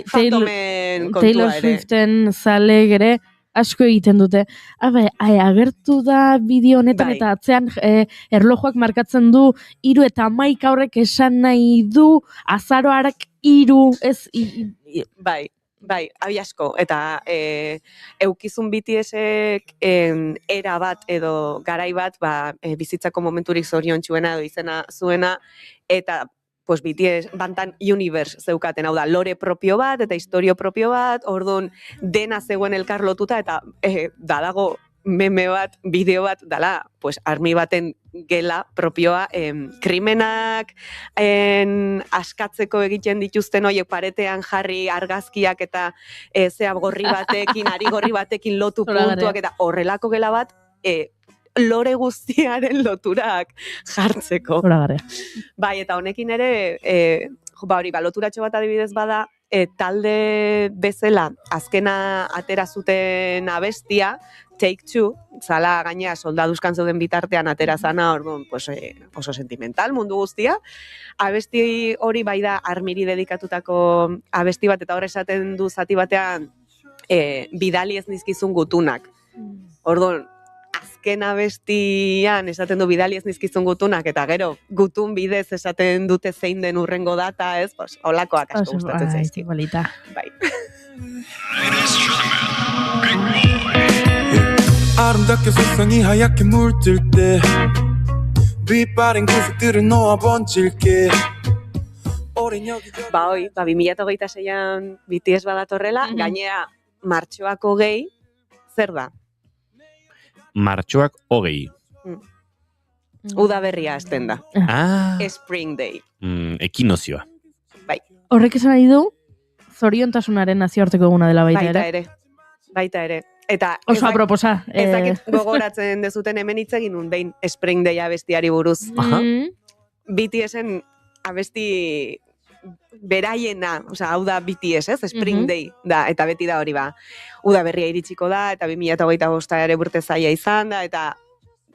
Fantomen kontua ere. Taylor Swiften zalek ere asko egiten dute. Agertu da bideo honetan eta atzean erlojuak markatzen du 3 eta 11 horrek esan nahi du azaroarak 3, ez... Bai, asko. Eta eukizun BTS-ek era bat edo garai bat bizitzako momenturik zoriontsuena edo izena zuena, eta BTS Bantan Universe zeukaten, hau da, lore propio bat, eta historio propio bat, orduan dena zegoen elkar lotuta, eta dago meme bat, bideo bat, dala, armi baten gela propioa, krimenak askatzeko egiten dituzten horiek paretean jarri argazkiak eta gorri batekin, ari gorri batekin lotu puntuak, eta horrelako gela bat, lore guztiaren loturak jartzeko. Bai, eta honekin ere, loturatxo bat adibidez bada, talde bezala azkena atera zuten abestia, Take Two, zala gaina soldaduzkan zeuden bitartean atera zana, orduan oso sentimental mundu guztia. Abesti hori bai da armiri dedikatutako abesti bat, eta hor esaten du zati batean bidali ez nizkizun gutunak. Orduan, azken abestian esaten du bidali ez nizkizun gutunak, eta gero gutun bidez esaten dute zein den urrengo data, ez? Pues, olakoak asko gustatzen zaizki. Bai. 아름답게 세상이 하얗게 물들 때 빛바랜 구석들을 놓아 번질게 Ba, hoi, 2026an BTS badatorrela, gainera martxoako gehi, zer da? Martxoak 20. Uda berria hasten da. Ah. Spring Day. Ekinozioa. Bai. Horrek esan nahi du, zoriontasunaren nazioarteko eguna dela baita ere. Baita ere. Eta oso aproposa. Ezakit gogoratzen dezuten hemen hitz egin nun behin Spring Day abestiari buruz. BTSen abesti beraiena, hau da BTS, ez? Spring Day da, eta beti da hori ba. Uda berria iritsiko da, eta 2025 ere urte zaila izan da, eta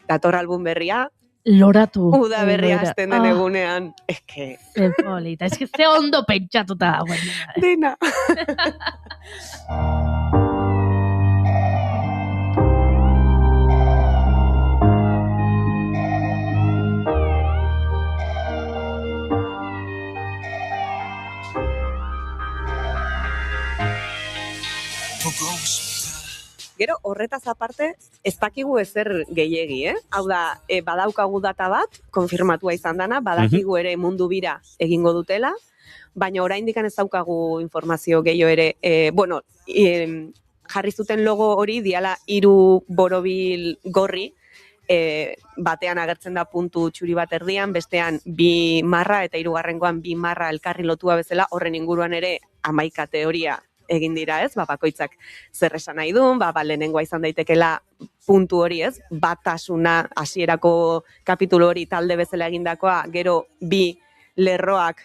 dator album berria. Loratu. Uda berria hasten den egunean. Eske. Ze polita, eske ze ondo pentsatuta dagoen. Dena. Gero, horretaz aparte, ez dakigu ezer gehiegi, Hau da, badaukagu data bat, konfirmatua izan dana, badakigu ere mundu bira egingo dutela, baina oraindik ez daukagu informazio gehiago ere, jarri zuten logo hori, diala 3 borobil gorri, batean agertzen da puntu txuri bat erdian, bestean 2 marra eta 3. 2 marra elkarri lotua bezala, horren inguruan ere 11 teoria egin dira, ez? Bakoitzak zer esan nahi duen, lehenengoa izan daitekela puntu hori, ez? Batasuna hasierako kapitulu hori talde bezala egindakoa, gero 2 lerroak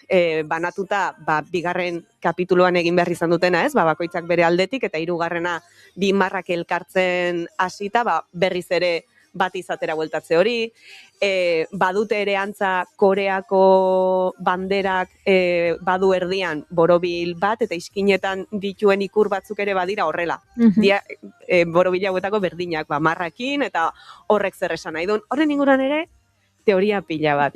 banatuta, bigarren kapituluan egin behar izan dutena, ez? Bakoitzak bere aldetik, eta 3. 2 marrak elkartzen hasita, berriz ere bat izatera bueltatze hori, badute ere antza Koreako banderak badu erdian borobil bat, eta iskinetan dituen ikur batzuk ere badira horrela. Borobil hauetako berdinak, marrakin, eta horrek zer esan nahi duen. Horren inguruan ere, teoria pila bat.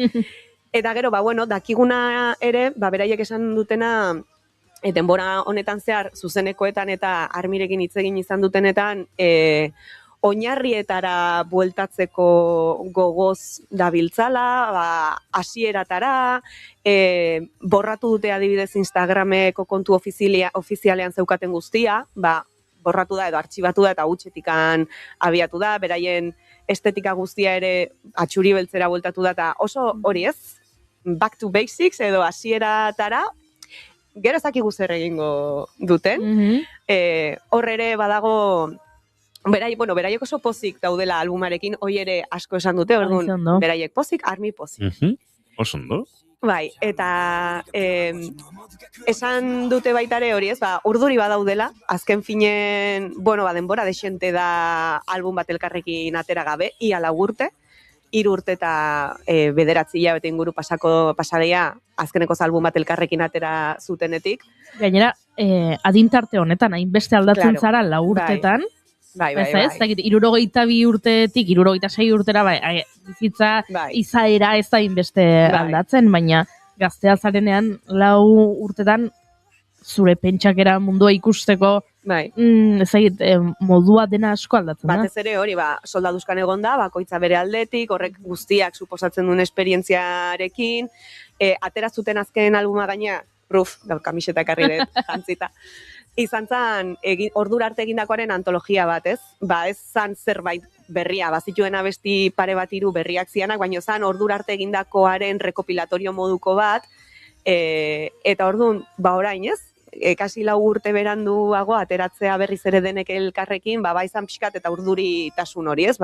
Eta gero, dakiguna ere, beraiek esan dutena, denbora honetan zehar, zuzenekoetan eta armirekin hitz egin izan dutenetan, oinarrietara bueltatzeko gogoz dabiltzala, hasieratara, borratu dute adibidez Instagrameko kontu ofizialean zeukaten guztia, borratu da edo artxibatu da eta hutsetikan abiatu da, beraien estetika guztia ere atxuri beltzera bueltatu da, eta oso hori ez, back to basics edo hasieratara, gero ezakigu zer egingo duten, hor ere badago, beraiek oso pozik daudela albumarekin, hoi ere asko esan dute, orduan, beraiek pozik, armi pozik. Oso ondo. Bai, eta esan dute baitare hori, ez, urduri badaudela, azken finen, denbora desente da album bat elkarrekin atera gabe, ia 4 urte, 3 urte eta 9 hilabete inguru pasadea, azkeneko album bat elkarrekin atera zutenetik. Gainera, adintarte honetan, hainbeste aldatzen zara 4 urtetan, Bai. 62 urtetik 66 urtera, bizitza izaera ez da inbeste aldatzen, baina gaztea zarenean 4 urtetan zure pentsakera mundua ikusteko modua dena asko aldatzen da. Batez ere hori, soldaduzkan egonda, bakoitza bere aldetik, horrek guztiak suposatzen duen esperientziarekin, atera zuten azken albuma gaina, kamiseta ekarri dut, jantzita. Izan zan, ordura arte egindakoaren antologia bat, ez? Ez zan zerbait berria, bazituen abesti pare bat 3 berriak zianak, baina zan ordura arte egindakoaren rekopilatorio moduko bat, eta orduan, orain, ez? Kasi 4 urte beranduago ateratzea berriz ere denek elkarrekin, izan pixkat eta urduritasun hori, ez?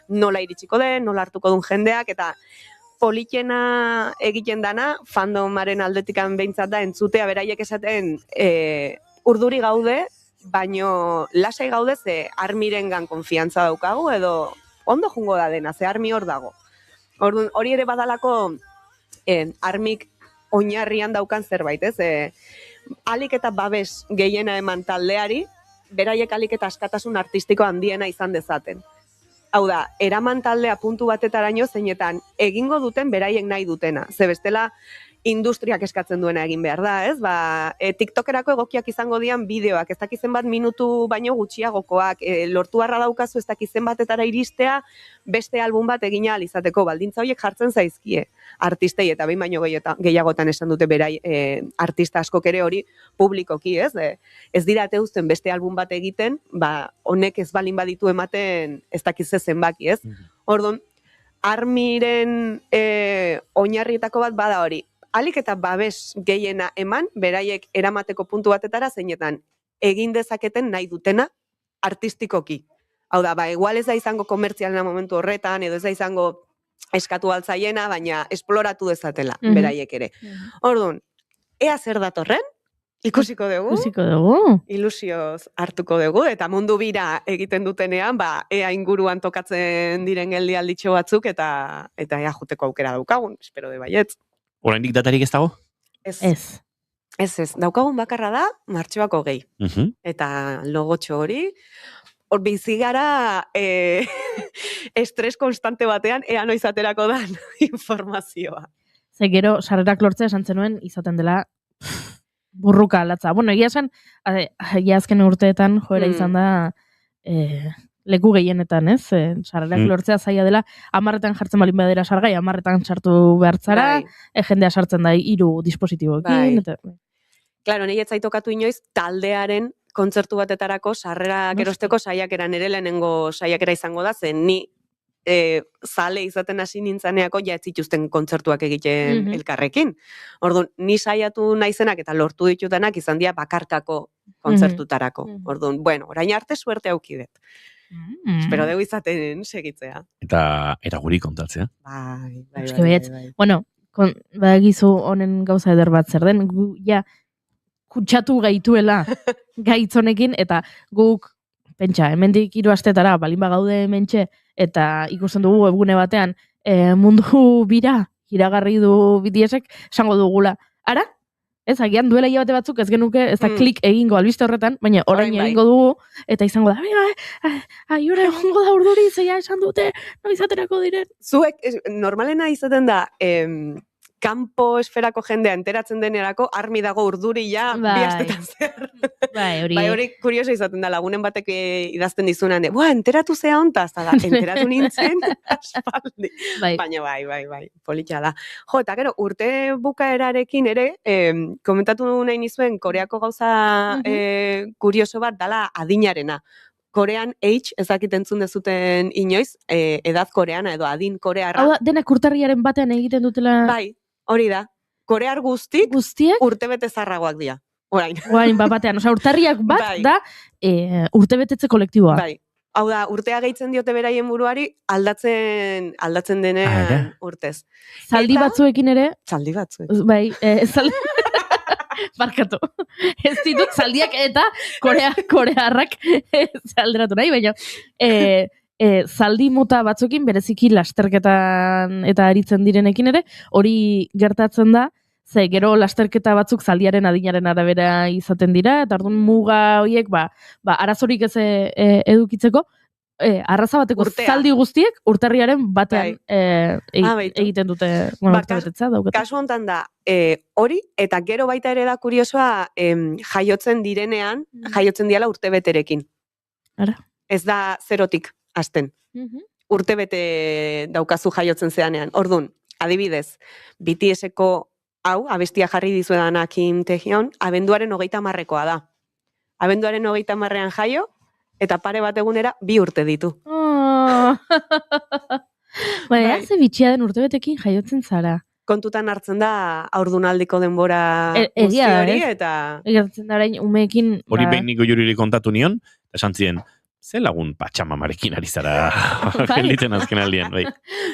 Nola iritsiko den, nola hartuko duen jendeak, eta politena egiten dana, fandomaren aldetikan behintzat da, entzutea beraiek esaten, urduri gaude, baino lasai gaude ze armirengan konfiantza daukagu, edo ondo jungo da dena, ze armi hor dago. Hori ere badalako armik oinarrian daukan zerbait, ez? Alik eta babes gehiena eman taldeari, beraiek alik eta askatasun artistiko handiena izan dezaten. Hau da, eraman taldea puntu batetaraino zeinetan egingo duten beraiek nahi dutena. Ze bestela industriak eskatzen duena egin behar da, ez? TikTokerako egokiak izango dian bideoak, ez dakizen bat minutu baino gutxiagokoak, lortu harra daukazu ez dakizen batetara iristea, beste album bat egin ahal izateko, baldintza horiek jartzen zaizkie artistei, eta behin baino gehiagotan esan dute berai artista askok ere hori publikoki, ez? Ez dira ateuzten beste album bat egiten, honek ez balin baditu ematen ez dakize zenbaki, ez? Orduan, Armiren oinarrietako bat bada hori, alik eta babes gehiena eman, beraiek eramateko puntu batetara zeinetan egin dezaketen nahi dutena artistikoki. Hau da, igual ez da izango komertzialena momentu horretan, edo ez da izango eskatu altzaiena, baina esploratu dezatela, beraiek ere. Orduan, ea zer datorren, ikusiko dugu. Ilusioz hartuko dugu, eta mundu bira egiten dutenean, ea inguruan tokatzen diren geldialditxo batzuk, eta ea juteko aukera daukagun, espero de baietz. Oraindik datarik ez dago? Ez. Daukagun bakarra da, martxoak 20. Eta logotxo hori, hor bizi gara estres konstante batean, ea noiz aterako dan informazioa. Ze gero, sarrerak lortzea esan zenuen, izaten dela burruka alatza. Bueno, egia esan, egia azken urteetan joera izan da leku gehienetan, ez? Sarrerak lortzea zaila dela, 10etan jartzen balin badera sargai, 10etan sartu behartzara, jendea sartzen da 3 dispositiboekin. Claro, nahi etzaitokatu inoiz, taldearen kontzertu batetarako sarrera gerosteko saiakera, nire lehenengo saiakera izango da, zen ni zale izaten hasi nintzaneako ja ez zituzten kontzertuak egiten elkarrekin. Orduan, ni saiatu naizenak eta lortu ditudanak izan dira bakarkako kontzertutarako. Orduan, bueno, orain arte suerte aukidet. Espero dugu izaten segitzea. Eta guri kontatzea. Bai. Bueno, badakizu honen gauza eder bat zer den, gu ja kutsatu gaituela gaitzonekin, eta guk, pentsa, hemendik 3 astetara, balin bagaude hementxe, eta ikusten dugu webgune batean, mundu bira, iragarri du BTSek, esango dugula. Ara? Ez, agian duela hilabete batzuk ez genuke, ez da klik egingo albiste horretan, baina orain egingo dugu, eta izango da, aiora egongo da urduri, zeia esan dute, noizaterako diren. Zuek, normalena izaten da, kanpo esferako jendea enteratzen denerako, armi dago urduri ja, bi astetan zer. Hori kurioso izaten da, lagunen batek idazten dizunan, enteratu zea ontaz, enteratu nintzen, aspaldi. Baina bai, politxa da. Jo, eta gero, urte bukaerarekin ere, komentatu nahi nizuen, Koreako gauza kurioso bat dala adinarena. Korean age, ezakit entzun dezuten inoiz, edad koreana edo adin korearra. Hau da, denak urtarriaren batean egiten dutela... Bai, hori da. Korear guztiek urtebete zarragoak dira. Orain, batean. Osa, urtarriak bat da urtebetetze kolektiboa. Bai. Hau da, urtea gehitzen diote beraien buruari aldatzen denean urtez. Zaldi batzuekin ere... Zaldi batzuek. Bai, barkatu. Ez ditut zaldiak eta korearrak zalderatu nahi, baina zaldi mota batzuekin bereziki lasterketan eta aritzen direnekin ere, hori gertatzen da, ze gero lasterketa batzuk zaldiaren adinaren arabera izaten dira, eta orduan muga horiek, arazorik ez edukitzeko, arraza bateko zaldi guztiek urtarriaren batean egiten dute urtebetetza daukate. Kasu hontan da, hori, eta gero baita ere da kuriosoa jaiotzen direnean, jaiotzen diala urtebeterekin. Ez da zerotik hasten. Urtebete daukazu jaiotzen zeanean. Orduan, adibidez, BTSeko hau, abestia jarri dizuedana Kim Taehyun, abenduaren 30-ekoa da. Abenduaren 30-ean jaio, eta pare bat egunera 2 urte ditu. Baina, ze bitxia den urtebetekin jaiotzen zara. Kontutan hartzen da aurdunaldiko denbora guzti hori, eta... Egertzen da orain umeekin... Hori behin niko juriri kontatu nion, esan ziren, ze lagun patxamamarekin ari zara gelditzen azken aldian, bai.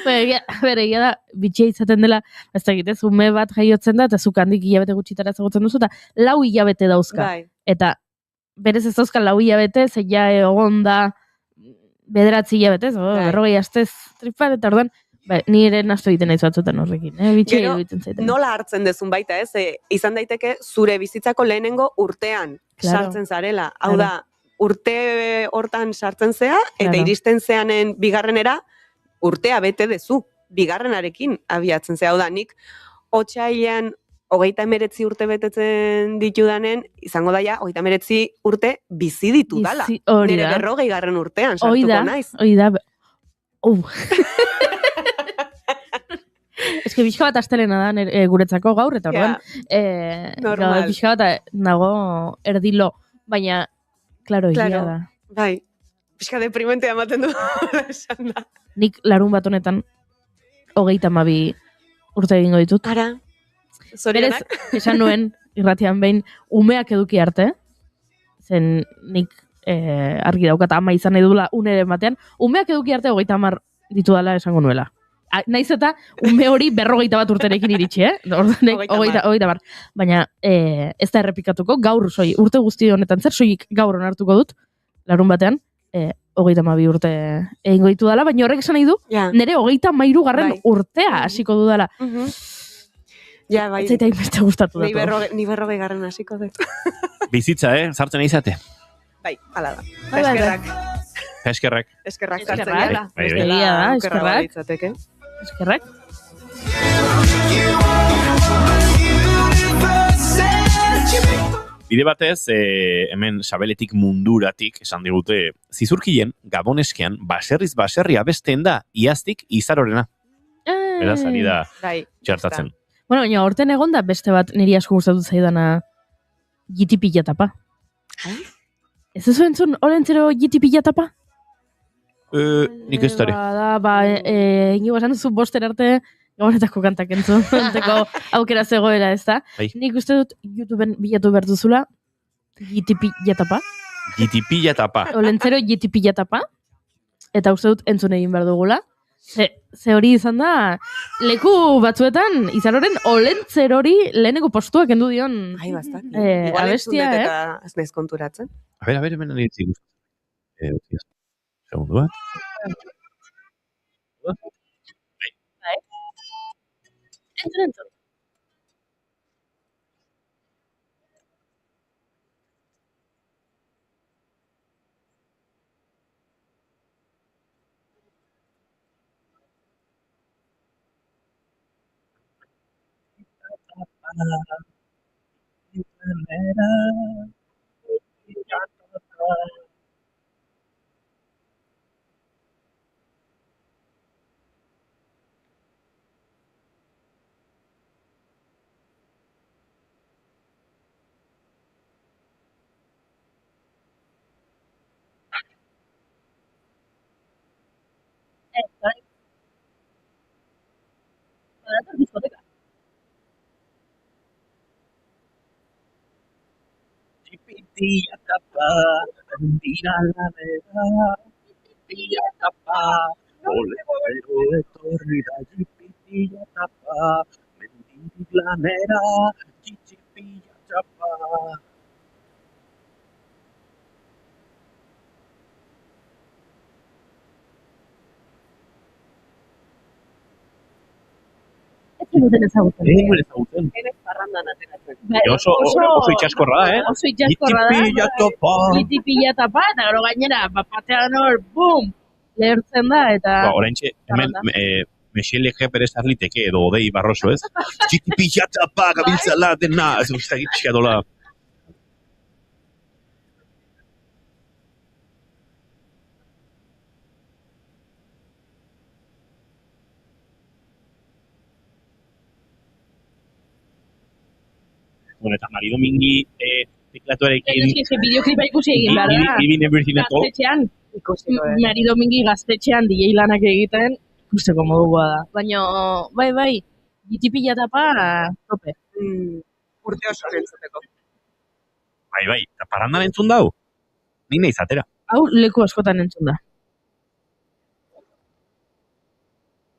Egia da, bitxia izaten dela, ez da egitez, ume bat jaiotzen da, eta zuk handik hilabete gutxitara ezagutzen duzu, eta 4 hilabete dauzka. Eta berez ez dauzka 4 hilabete, zeia egon da 9 hilabete, 40 astez tripan, eta orduan, nire nastu egiten nahi batzutan horrekin, bitxia egiten zaiten. Nola hartzen dezun baita, izan daiteke zure bizitzako lehenengo urtean sartzen zarela. Hau da, urte hortan sartzen zea, eta Claro. iristen zeanen bigarrenera, urtea bete dezu, bigarrenarekin abiatzen zea. Hau da, nik otsailean 39 urte betetzen ditudanen, izango daia, 39 urte bizi ditu dala. Hori Nire da. 40. urtean Hoi da, sartuko naiz. hoi da. Ez que pixka bat astelena da guretzako gaur, eta orduan, normal. pixka bat nago erdilo, baina, klaro, egia da. Bai, pixka deprimentea ematen du esan da. Nik larun bat honetan 32 urte egingo ditut. Ara, zorionak. Berez, esan nuen, irratian behin, umeak eduki arte, zen nik argi daukat ama izan nahi dula uneren batean, umeak eduki arte 30 ditu dala esango nuela. Naiz eta ume hori 41 urterekin iritsi, Ordanek 30. Baina ez da errepikatuko, gaur urte guzti honetan zer, soilik gaur onartuko dut, larun batean, 32 urte egingo ditu dala, baina horrek esan nahi du, nire 33 urtea hasiko dudala. Ja, bai. Ez zaita inbeste gustatu Ni datu. 40 hasiko dut. Bizitza, sartzen izate. Bai, hala da. Hala da. Eskerrak. Eskerrak Eskerrak. sartzen dela. Bai, bai. Bestela, Egia da, okerra eskerrak. balitzateke. Eskerrak. Bide batez, hemen sabeletik munduratik esan digute, zizurkien gaboneskean baserriz baserri abesten da iaztik izarorena. Beraz, ari da Bai. txartatzen. Bueno, baina horten egon da beste bat niri asko gustatu zaidana jitipila tapa. Ez ez entzun olentzero jitipila tapa? Nik ez dara. Ba, inigo esan duzu boster arte gabonetako kantak entzuteko aukera zegoela, ez da? Bai. Nik uste dut YouTubeen bilatu behar duzula jitipila tapa. Jitipila tapa. Olentzero jitipila tapa. Eta uste dut entzun egin behar dugula. Ze hori izan da, leku batzuetan, izaroren olentzerori leheneko postuak kendu dion Ai, bastak. Igual entzun abestia, dut eta ez naiz konturatzen. A ver, hemen nire zigu. Segundu bat. Entzun. Jipitilla tapa, tira la vera, jipitilla tapa, ole etorri da jipitilla tapa, mendirik lanera, jipitilla tapa. Duten ezagutzen. Ezagutzen. Eres parrandan ateratzen. Oso itxaskorra da, Oso itxaskorra da. Jitipilla tapa. Jitipilla tapa, eta gero gainera, batean hor, bum, lehertzen da, eta... Oraintxe, hemen Michelle Jeper ez arliteke edo Odei Barroso, ez? Jitipilla tapa, gabiltzala dena, ez guztak itxia dola. Bueno, eta Mari Domingi teklatuarekin... Bideoklipa ikusi egin behar da. Ibin everything at all. Gaztetxean, Mari Domingi gaztetxean DJ lanak egiten, ikusteko modua da. Baina, bai, jitipilla tapa, tope. Urte oso entzuteko. Bai, eta parandan entzun dau? Nik nahi zatera. Hau leku askotan entzun da.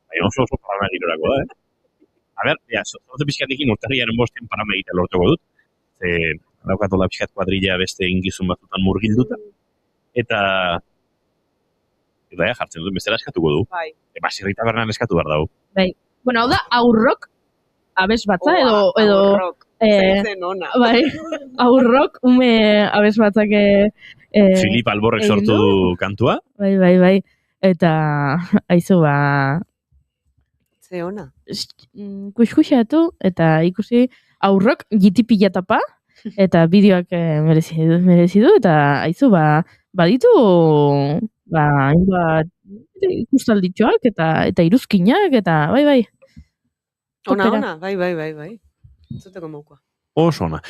Bai, oso parana girorako da, A ber, zote pixkatekin urtarriaren bosten parama egitea lortuko dut. Daukatola pixkat kuadrilla beste ingizun batzutan murgilduta. Eta jartzen dut, bezala eskatuko du. Bai. Baserri tabernan eskatu behar dago. Bai. Bueno, hau da, aurrok, abes batza, edo Zen ona. Bai, aurrok, ume abesbatzak Filip Alborrek sortu du kantua. Bai. Eta, aizu, Ze ona. Kuskuxatu, eta ikusi aurrok gitipila tapa, eta bideoak merezi du, eta aizu, baditu, hainbat ikustalditxoak, eta iruzkinak, eta bai. Ona, bai. Zuteko mokoa. Oso ona.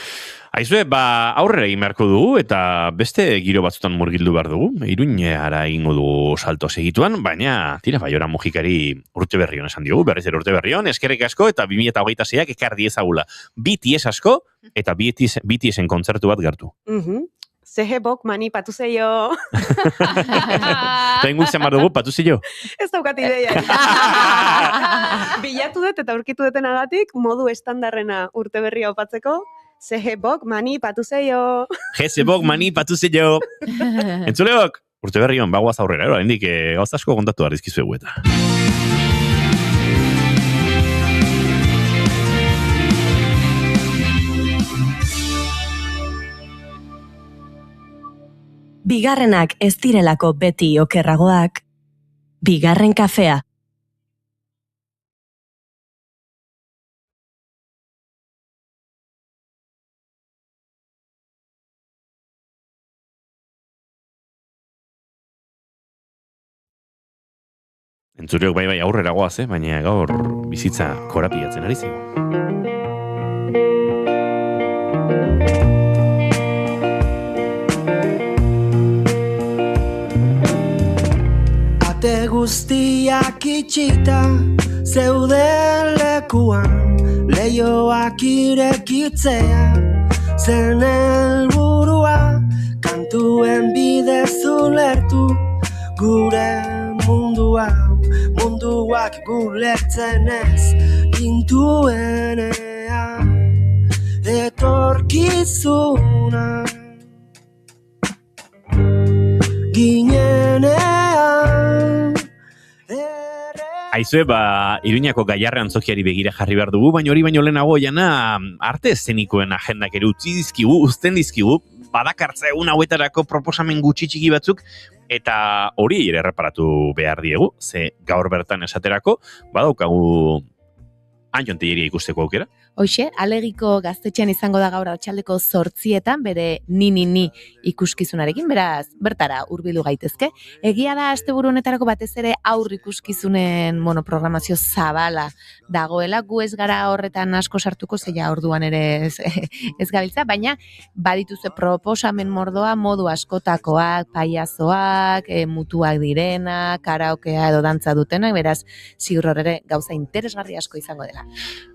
Aizue, aurrera egin beharko dugu, eta beste giro batzutan murgildu behar dugu. Iruñara egingo dugu salto segituan, baina, tira, Baiora Mujikari urte berrion esan diogu, berriz ere urte berrion, eskerrik asko, eta 2026ak ekar diezagula. BTS asko, eta BTSen kontzertu bat gertu. Zehebok mani patuzeio. Eta ingun zen dugu, patuzeio. Ez daukat ideia. Bilatu dut eta aurkitu dutenagatik, modu estandarrena urte berria opatzeko, Zehebok mani patuzeio. Zehebok mani patuzeio. Entzuleok, urte berrion, bagoaz aurrera, hendik gauz asko kontatu arrizkizuegu eta. Bigarrenak ez direlako beti okerragoak. Bigarren kafea. Entzuleok bai aurrera goaz, baina gaur bizitza korapilatzen ari zigu. Ate guztiak itxita zeuden lekuan, leioak irekitzea zen helburua, kantuen bidez ulertu gure mundua, munduak gulertzen ez gintuenean, etorkizuna ginenean. Aizue, Iruñako Gaiarre antzokiari begira jarri behar dugu, baina hori baino lehenago jana arte eszenikoen agendak ere utzi dizkigu, uzten dizkigu, badakartza egun hauetarako proposamen gutxi txiki batzuk, eta hori ere erreparatu behar diegu, ze gaur bertan esaterako, badaukagu Antxon Telleria ikusteko aukera. Hoxe, Alegiko gaztetxean izango da gaur arratsaldeko 8etan bere ni ikuskizunarekin, beraz, bertara hurbildu gaitezke. Egia da asteburu honetarako batez ere aur ikuskizunen programazio zabala dagoela, gu ez gara horretan asko sartuko, zeia orduan ere ez gabiltza, baina badituzue proposamen mordoa modu askotakoak, paiazoak, mutuak direnak, karaokea edo dantza dutenak, beraz, ziur ere gauza interesgarri asko izango dela.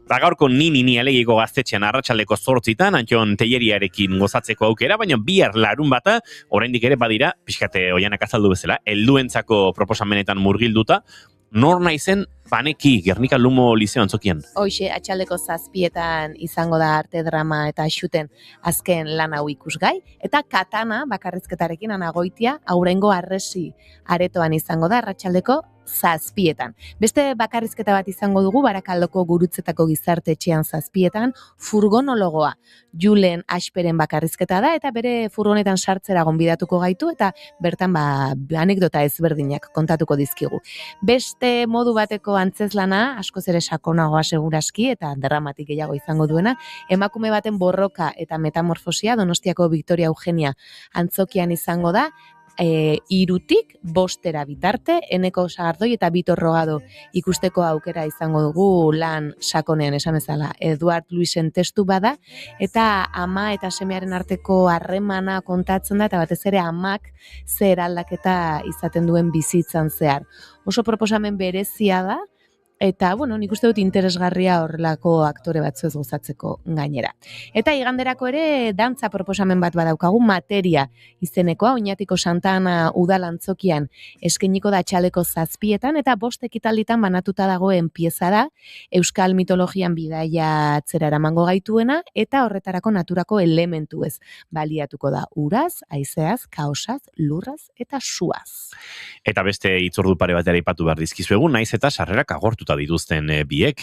Gaurko ni Alegiko gaztetxean arratsaldeko 8etan Antxon Telleriarekin gozatzeko aukera, baina bihar larun bata, oraindik ere badira, pixkate oianak azaldu bezala, helduentzako proposamenetan murgilduta, nor naizen Baneki Gernika Lumo Liceo antzokian. Hoxe, atxaldeko 7etan izango da arte drama eta xuten azken lan hau ikusgai, eta Katana bakarrizketarekin Anagoitia aurrengo arresi aretoan izango da arratsaldeko 7etan. Beste bakarrizketa bat izango dugu Barakaldoko Gurutzetako Gizarte Etxean 7etan, furgonologoa. Julen Asperen bakarrizketa da eta bere furgonetan sartzera gonbidatuko gaitu eta bertan anekdota ezberdinak kontatuko dizkigu. Beste modu bateko antzeslana, askoz ere sakonagoa seguraski eta dramatik gehiago izango duena, emakume baten borroka eta metamorfosia Donostiako Victoria Eugenia antzokian izango da, 3-tik 5 bitarte, Eneko Sagardoi eta Bitor Rogado ikusteko aukera izango dugu lan sakonean esan bezala. Eduard Luisen testu bada, eta ama eta semearen arteko harremana kontatzen da, eta batez ere amak zer aldaketa izaten duen bizitzan zehar. Oso proposamen berezia da, eta, nik uste dut interesgarria horrelako aktore batzuez gozatzeko gainera. Eta iganderako ere dantza proposamen bat badaukagu, Materia izenekoa, Oñatiko Santa Ana udal antzokian eskainiko da atxaldeko 7etan, eta 5 ekitalditan banatuta dagoen pieza da, euskal mitologian bidaia atzera eramango gaituena, eta horretarako naturako elementuez baliatuko da uraz, haizeaz, kaosaz, lurraz eta suaz. Eta beste hitzordu pare batera aipatu behar dizkizuegu, naiz eta sarrerak agortuta agortuta dituzten biek,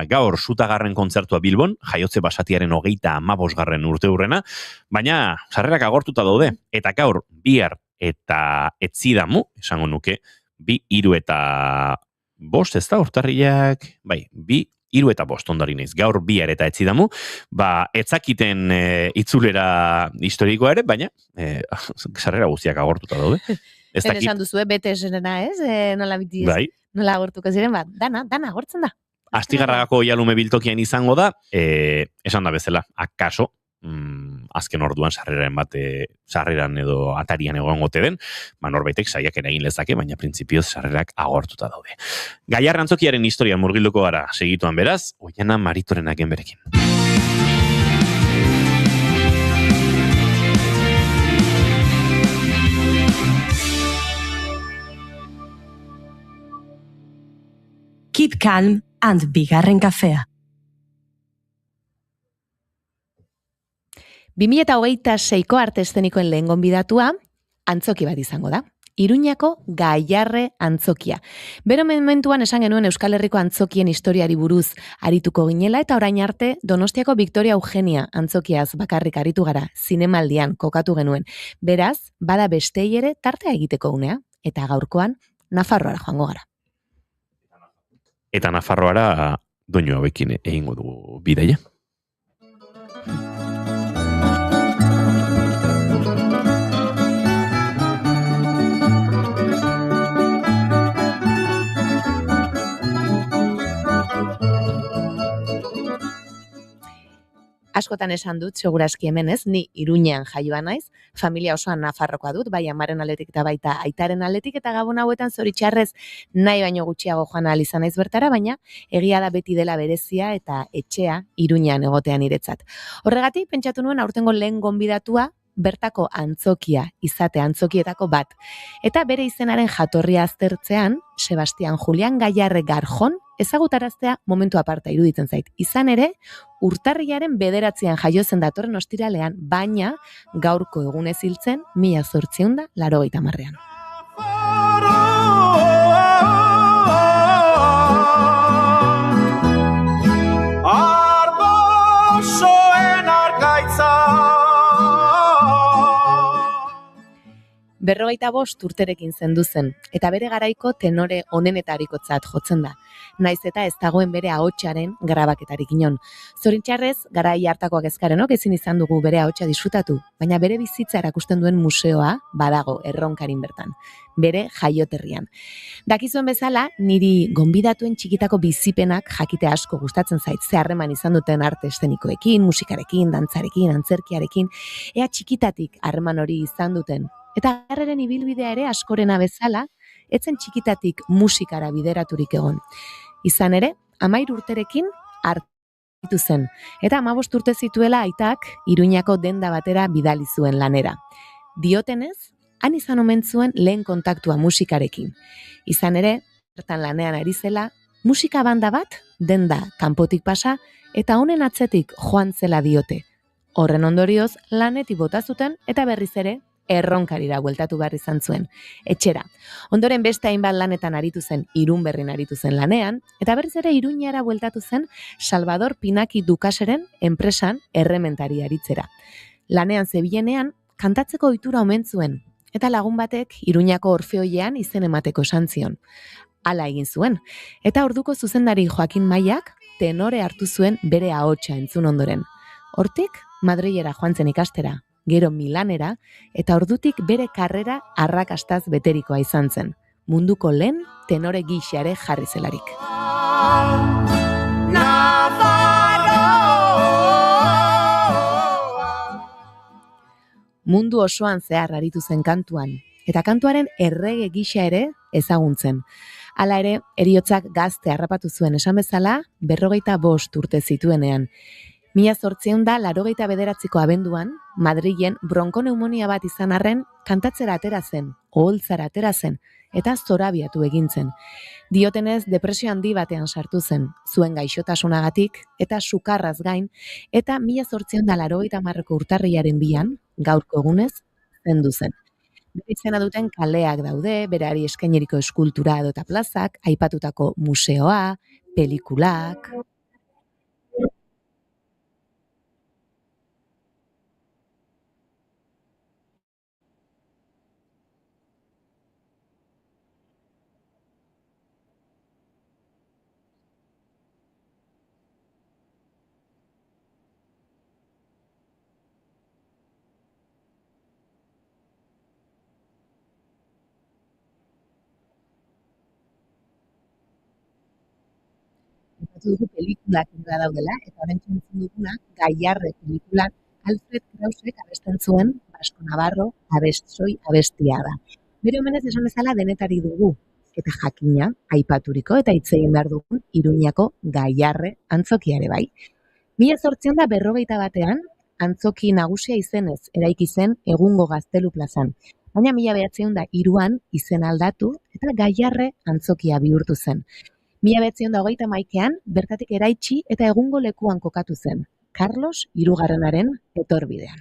gaur Sutagarren kontzertua Bilbon, jaiotze basatiaren 35. urteurrena, baina sarrerak agortuta daude, eta gaur bihar eta etzidamu, esango nuke, 2, 3 eta 5, ez da, urtarriak, bai, 2, 3 eta 5 ondari naiz, gaur bihar eta etzidamu, etzakiten itzulera historikoa ere, baina sarrera guztiak agortuta daude. Ez dakit. Esan duzu, bete esena, ez? Nola biti ez? Bai. Nola agortuko ziren, dana agortzen da. Astigarragako Jalume biltokian izango da, esan da bezala, akaso, azken orduan sarreran edo atarian egon gote den, norbaitek saiakera egin lezake, baina printzipioz sarrerak agortuta daude. Gaiarre Antzokiaren historian murgilduko gara segituan beraz, Oiana Maritorenak enberekin. Keep calm and Bigarren kafea. 2026ko arte eszenikoen lehen gonbidatua antzoki bat izango da. Iruñako Gaiarre Antzokia. Bero momentuan esan genuen Euskal Herriko antzokien historiari buruz arituko ginela eta orain arte Donostiako Victoria Eugenia antzokiaz bakarrik aritu gara, zinemaldian kokatu genuen. Beraz, bada bestei ere tartea egiteko unea, eta gaurkoan Nafarroara joango gara. Eta Nafarroara doinu hauekin egingo dugu bidaia. Askotan esan dut, segurazki hemen ez, ni Iruñean jaioa naiz, familia osoan Nafarrokoa dut, bai amaren aldetik eta baita aitaren aldetik, eta gabon hauetan zoritxarrez nahi baino gutxiago joan ahal izan naiz bertara, baina egia da beti dela berezia eta etxea Iruñean egotean niretzat. Horregatik, pentsatu nuen aurtengo lehen gonbidatua bertako antzokia, izate antzokietako bat. Eta bere izenaren jatorria aztertzean, Sebastian Julian Gaiarre Garjon, ezagutaraztea momentu aparta iruditzen zait. Izan ere, urtarrilaren 9 jaio zen datorren ostiralean, baina gaurko egunez hiltzen 1880. Arbosoen arkaitza 45 urterekin zendu zen, eta bere garaiko tenore onenetarikotzat jotzen da. Naiz eta ez dagoen bere ahotsaren grabaketarik inon. Zorintxarrez, garai hartakoak ezkarenok ezin izan dugu bere ahotsa disfrutatu, baina bere bizitza erakusten duen museoa badago Erronkarin bertan, bere jaioterrian. Dakizuen bezala, niri gonbidatuen txikitako bizipenak jakite asko gustatzen zait, ze harreman izan duten arte eszenikoekin, musikarekin, dantzarekin, antzerkiarekin, ea txikitatik harreman hori izan duten. Eta Garreren ibilbidea ere askorena bezala, etzen txikitatik musikara bideraturik egon. Izan ere, 13 urterekin hartu zen, eta 15 urte zituela aitak Iruñako denda batera bidali zuen lanera. Diotenez, han izan omen zuen lehen kontaktua musikarekin. Izan ere, bertan lanean ari zela, musika banda bat denda kanpotik pasa eta honen atzetik joan zela diote. Horren ondorioz, lanetik bota zuten eta berriz ere, Erronkarira bueltatu behar izan zuen, etxera. Ondoren beste hainbat lanetan aritu zen, Irunberrin aritu zen lanean, eta berriz ere Iruñara bueltatu zen Salvador Pinaki Dukaseren enpresan errementari aritzera. Lanean zebilenean, kantatzeko ohitura omen zuen, eta lagun batek Iruñako Orfeoian izen emateko esan zion. Hala egin zuen, eta orduko zuzendari Joakin Maiak tenore hartu zuen bere ahotsa entzun ondoren. Hortik, Madrilera joan zen ikastera, gero Milanera, eta ordutik bere karrera arrakastaz beterikoa izan zen. Munduko lehen tenore gixare jarri zelarik. Mundu osoan zehar aritu zen kantuan, eta kantuaren errege gisa ere ezaguntzen. Hala ere, heriotzak gazte harrapatu zuen esan bezala, 45 urte zituenean. 1889ko abenduan, Madrilen bronkoneumonia bat izan arren, kantatzera atera zen, oholtzara atera zen, eta zorabiatu egin zen. Diotenez, depresio handi batean sartu zen, zuen gaixotasunagatik, eta sukarraz gain, eta 1890ko urtarrilaren 2, gaurko egunez, zendu zen. Bere izena duten kaleak daude, berari eskaineriko eskultura edota plazak, aipatutako museoa, pelikulak. Dugu pelikulak ere daudela, eta orain entzun duguna Gaiarre pelikulan Alfred Krausek abesten zuen Basko Navarro abestoi abestia da. Bere omenez esan bezala denetari dugu, eta jakina, aipaturiko eta hitz egin behar dugun Iruñako Gaiarre antzokia ere bai. 1841 antzoki nagusia izenez eraiki zen egungo Gaztelu plazan, baina 1903 izen aldatu eta Gaiarre antzokia bihurtu zen. 1931an bertatik eraitsi eta egungo lekuan kokatu zen, Carlos Hirugarrenaren etorbidean.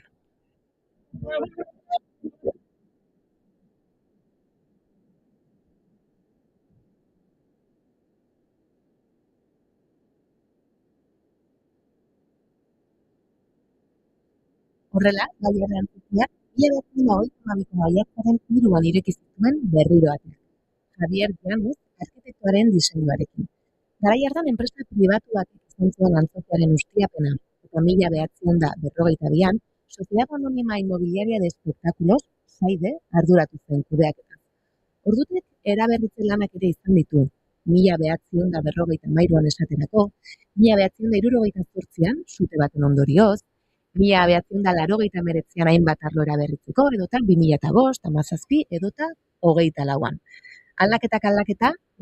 Horrela, Gaiarre antzokiak 1932ko maiatzaren 3an ireki zituen berriro ate. Javier Llanos arkitektoaren diseinuarekin. Garai hartan enpresa pribatuak izan zuen antzokiaren ustiapena, eta 1952an Sociedad Anónima Inmobiliaria de Espectáculos, SAIDE, arduratu zen kudeaketa. Ordutik eraberritze lanak ere izan ditu. 1953an esaterako, 1978an sute baten ondorioz, 1989an hainbat arlo eraberritzeko, edota 2005, 2017 edota 24an. Aldaketa,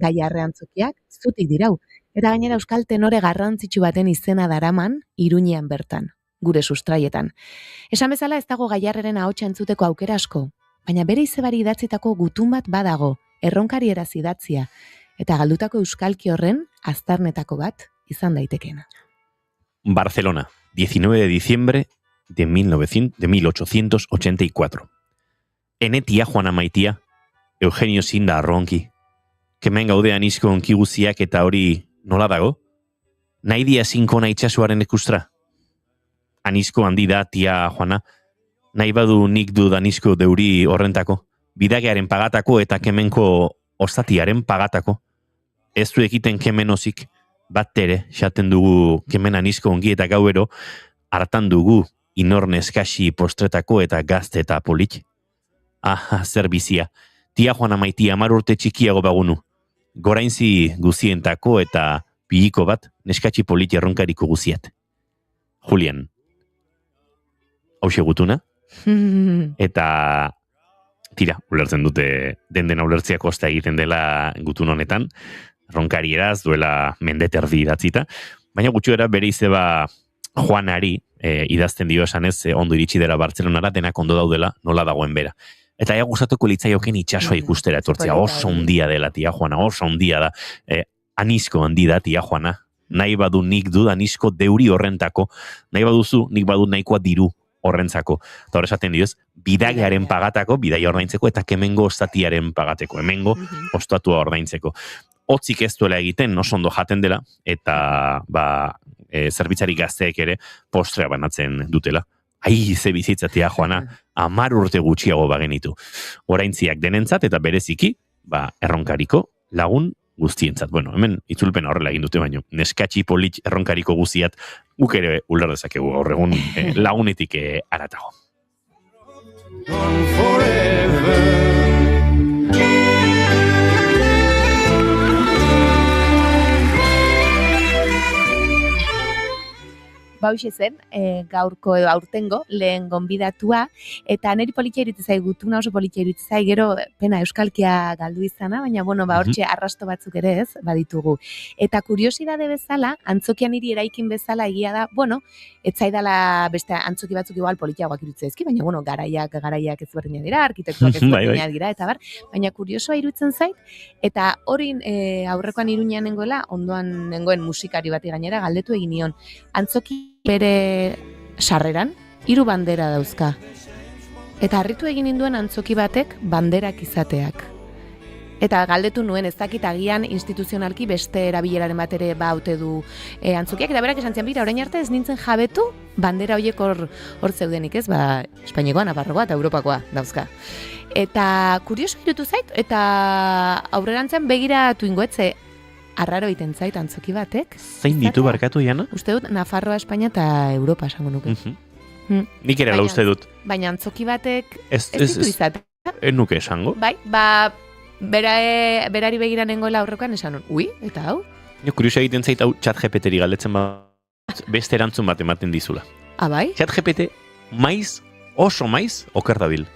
Gaiarre antzokiak zutik dirau, eta gainera euskal tenore garrantzitsu baten izena daraman Iruñean bertan, gure sustraietan. Esan bezala ez dago Gaiarreren ahotsa entzuteko aukera asko, baina bere izebari idatzitako gutun bat badago, erronkari eraz idatzia, eta galdutako euskalki horren aztarnetako bat izan daitekeena. Barcelona, 19 de diciembre de 1884. Enetia Juana Maitia, Eugenio Sinda arronki. Kemen gaude anizko onki guziak eta hori nola dago? Nahi dia zinkona itxasuaren ekustra? Anizko handi da, tia Juana. Nahi badu nik du danizko deuri horrentako. Bidagearen pagatako eta kemenko ostatiaren pagatako. Ez du ekiten kemenozik. Bat ere, xaten dugu kemen anizko ongi eta gauero, hartan dugu inorne eskasi postretako eta gazte eta polit. Zer bizia. Tia Juana Maitia 10 urte txikiago bagunu. Gorainzi guzientako eta piliko bat neskatxi politi erronkariko guziat. Julian, hause gutuna? Eta tira, ulertzen dute den ulertzea kosta egiten dela gutun honetan, erronkarieraz duela mendeterdi idatzita, baina gutxuera bere izeba Juanari idazten dio esanez ondo iritsi dela Bartzelonara, denak ondo daudela nola dagoen bera. Eta ea gustatuko litzaioken itxasoa ikustera etortzea, oso handia dela tia Juana, oso handia da, anizko handi da tia Juana, nahi badu nik du anizko deuri horrentako, nahi baduzu nik badu nahikoa diru horrentzako. Eta hor esaten dioz, bidagearen pagatako, bidaia ordaintzeko, eta kemengo ostatiaren pagateko, hemengo ostatua ordaintzeko. Otzik ez duela egiten, oso ondo jaten dela, eta zerbitzari gazteek ere postrea banatzen dutela. Ai, ze bizitzatia Juana, 10 urte gutxiago bagenitu. Oraintziak denentzat eta bereziki, erronkariko lagun guztientzat. Bueno, hemen itzulpen horrela egin dute baino. Neskatxi polit erronkariko guztiat guk ere uler dezakegu gaur egun lagunetik aratago. Bauxe zen, gaurko edo aurtengo lehen gonbidatua, eta neri politia iritzi zai, gutuna oso politia iritzi zai, gero pena euskalkia galdu izana, baina hortxe arrasto batzuk ere ez, baditugu. Eta kuriosidade bezala, antzokian hiri eraikin bezala egia da, ez zaidala beste antzoki batzuk igual politiagoak iruditzen ezki, baina garaiak ezberdinak dira, arkitektuak ezberdinak dira, eta baina kuriosoa iruditzen zait, eta hori aurrekoan Iruñean nengoela, ondoan nengoen musikari bati gainera galdetu egin nion. Antzoki bere sarreran 3 bandera dauzka. Eta harritu egin ninduen antzoki batek banderak izateak. Eta galdetu nuen ez dakit agian instituzionalki beste erabileraren bat ere baute du antzokiak, eta berak esan zian, bira, orain arte ez nintzen jabetu bandera horiek hor zeudenik, ez? Espainiakoa, Nafarrokoa eta Europakoa dauzka. Eta kurioso irutu zait, eta aurrerantzen begiratu ingoetze arraro egiten zait antzoki batek. Zein ditu barkatu, Jana? Uste dut, Nafarroa, Espainia eta Europa esango nuke. Nik ere uste dut. Baina antzoki batek ez ditu izate. Nuke esango. Bai, berari begira nengoela aurrekoan esan nun, ui, eta hau? Kurioso egiten zait hau ChatGPT-ri galdetzen beste erantzun bat ematen dizula. Bai? ChatGPT oso maiz, oker dabil.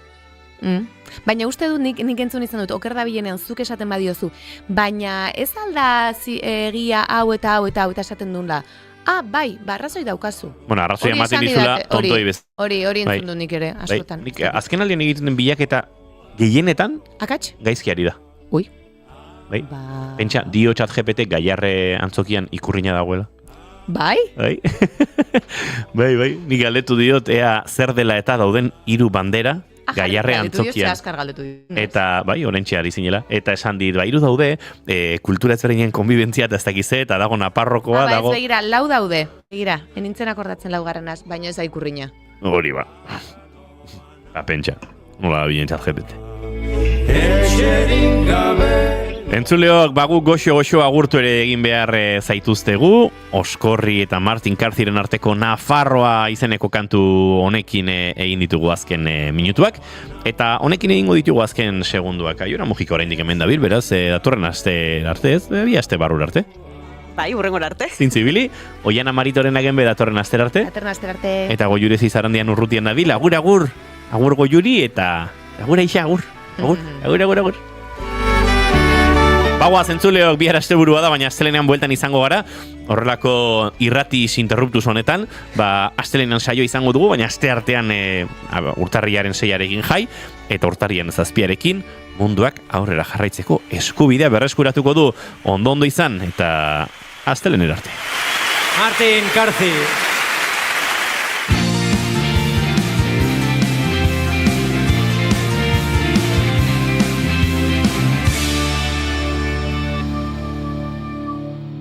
Baina uste dut nik entzun izan dut, oker dabilenean zuk esaten badiozu, baina ez alda egia hau eta hau eta hau eta esaten dula. Bai, arrazoi daukazu. Bueno, arrazoi ematen dizula tontoi bez. Hori entzun dut nik ere, askotan. Nik azken aldean egiten den bilaketa gehienetan gaizki ari da. Ui. Bai? Pentsa, dio ChatGPT gaiarre antzokian ikurrina dagoela. Bai? Bai, nik galdetu diot, ea zer dela eta dauden 3 bandera gaiarre antzokian. Eta, bai, orentxe ari zinela. Eta esan dit, 3 daude, kultura ezberdinen konbibentzia eta ez dakize, eta dago Naparrokoa, dago... Ez begira, 4 daude. Begira, enintzen akordatzen 4garrenaz, baina ez da ikurrina. Hori ba. Pentsa, nola binen ChatGPT. Entzuleok, bagu goxo agurtu ere egin behar zaituztegu. Oskorri eta Martin Karziren arteko Nafarroa izeneko kantu honekin egin ditugu azken minutuak. Eta honekin egingo ditugu azken segunduak. Aiora Mujiko oraindik hemen dabil, beraz, datorren aste arte ez, bi aste barrur arte. Bai, urrengor arte. Zintzibili, Oiana Maritoren agenbe datorren aster arte. Eta Goiure Zizarandian urrutian dabil, agur Goiuri eta agur aixa, agur. Bagoaz entzuleok bihar asteburua da, baina astelenean bueltan izango gara. Horrelako irratiz interruptus honetan, astelenean saio izango dugu, baina aste artean urtarriaren 6arekin jai, eta urtarriaren 7arekin munduak aurrera jarraitzeko eskubidea berreskuratuko du ondo izan, eta astelener arte. Martin Karzi.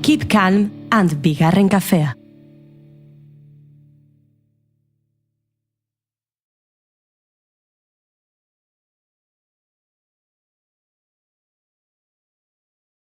Keep calm and bigarren kafea.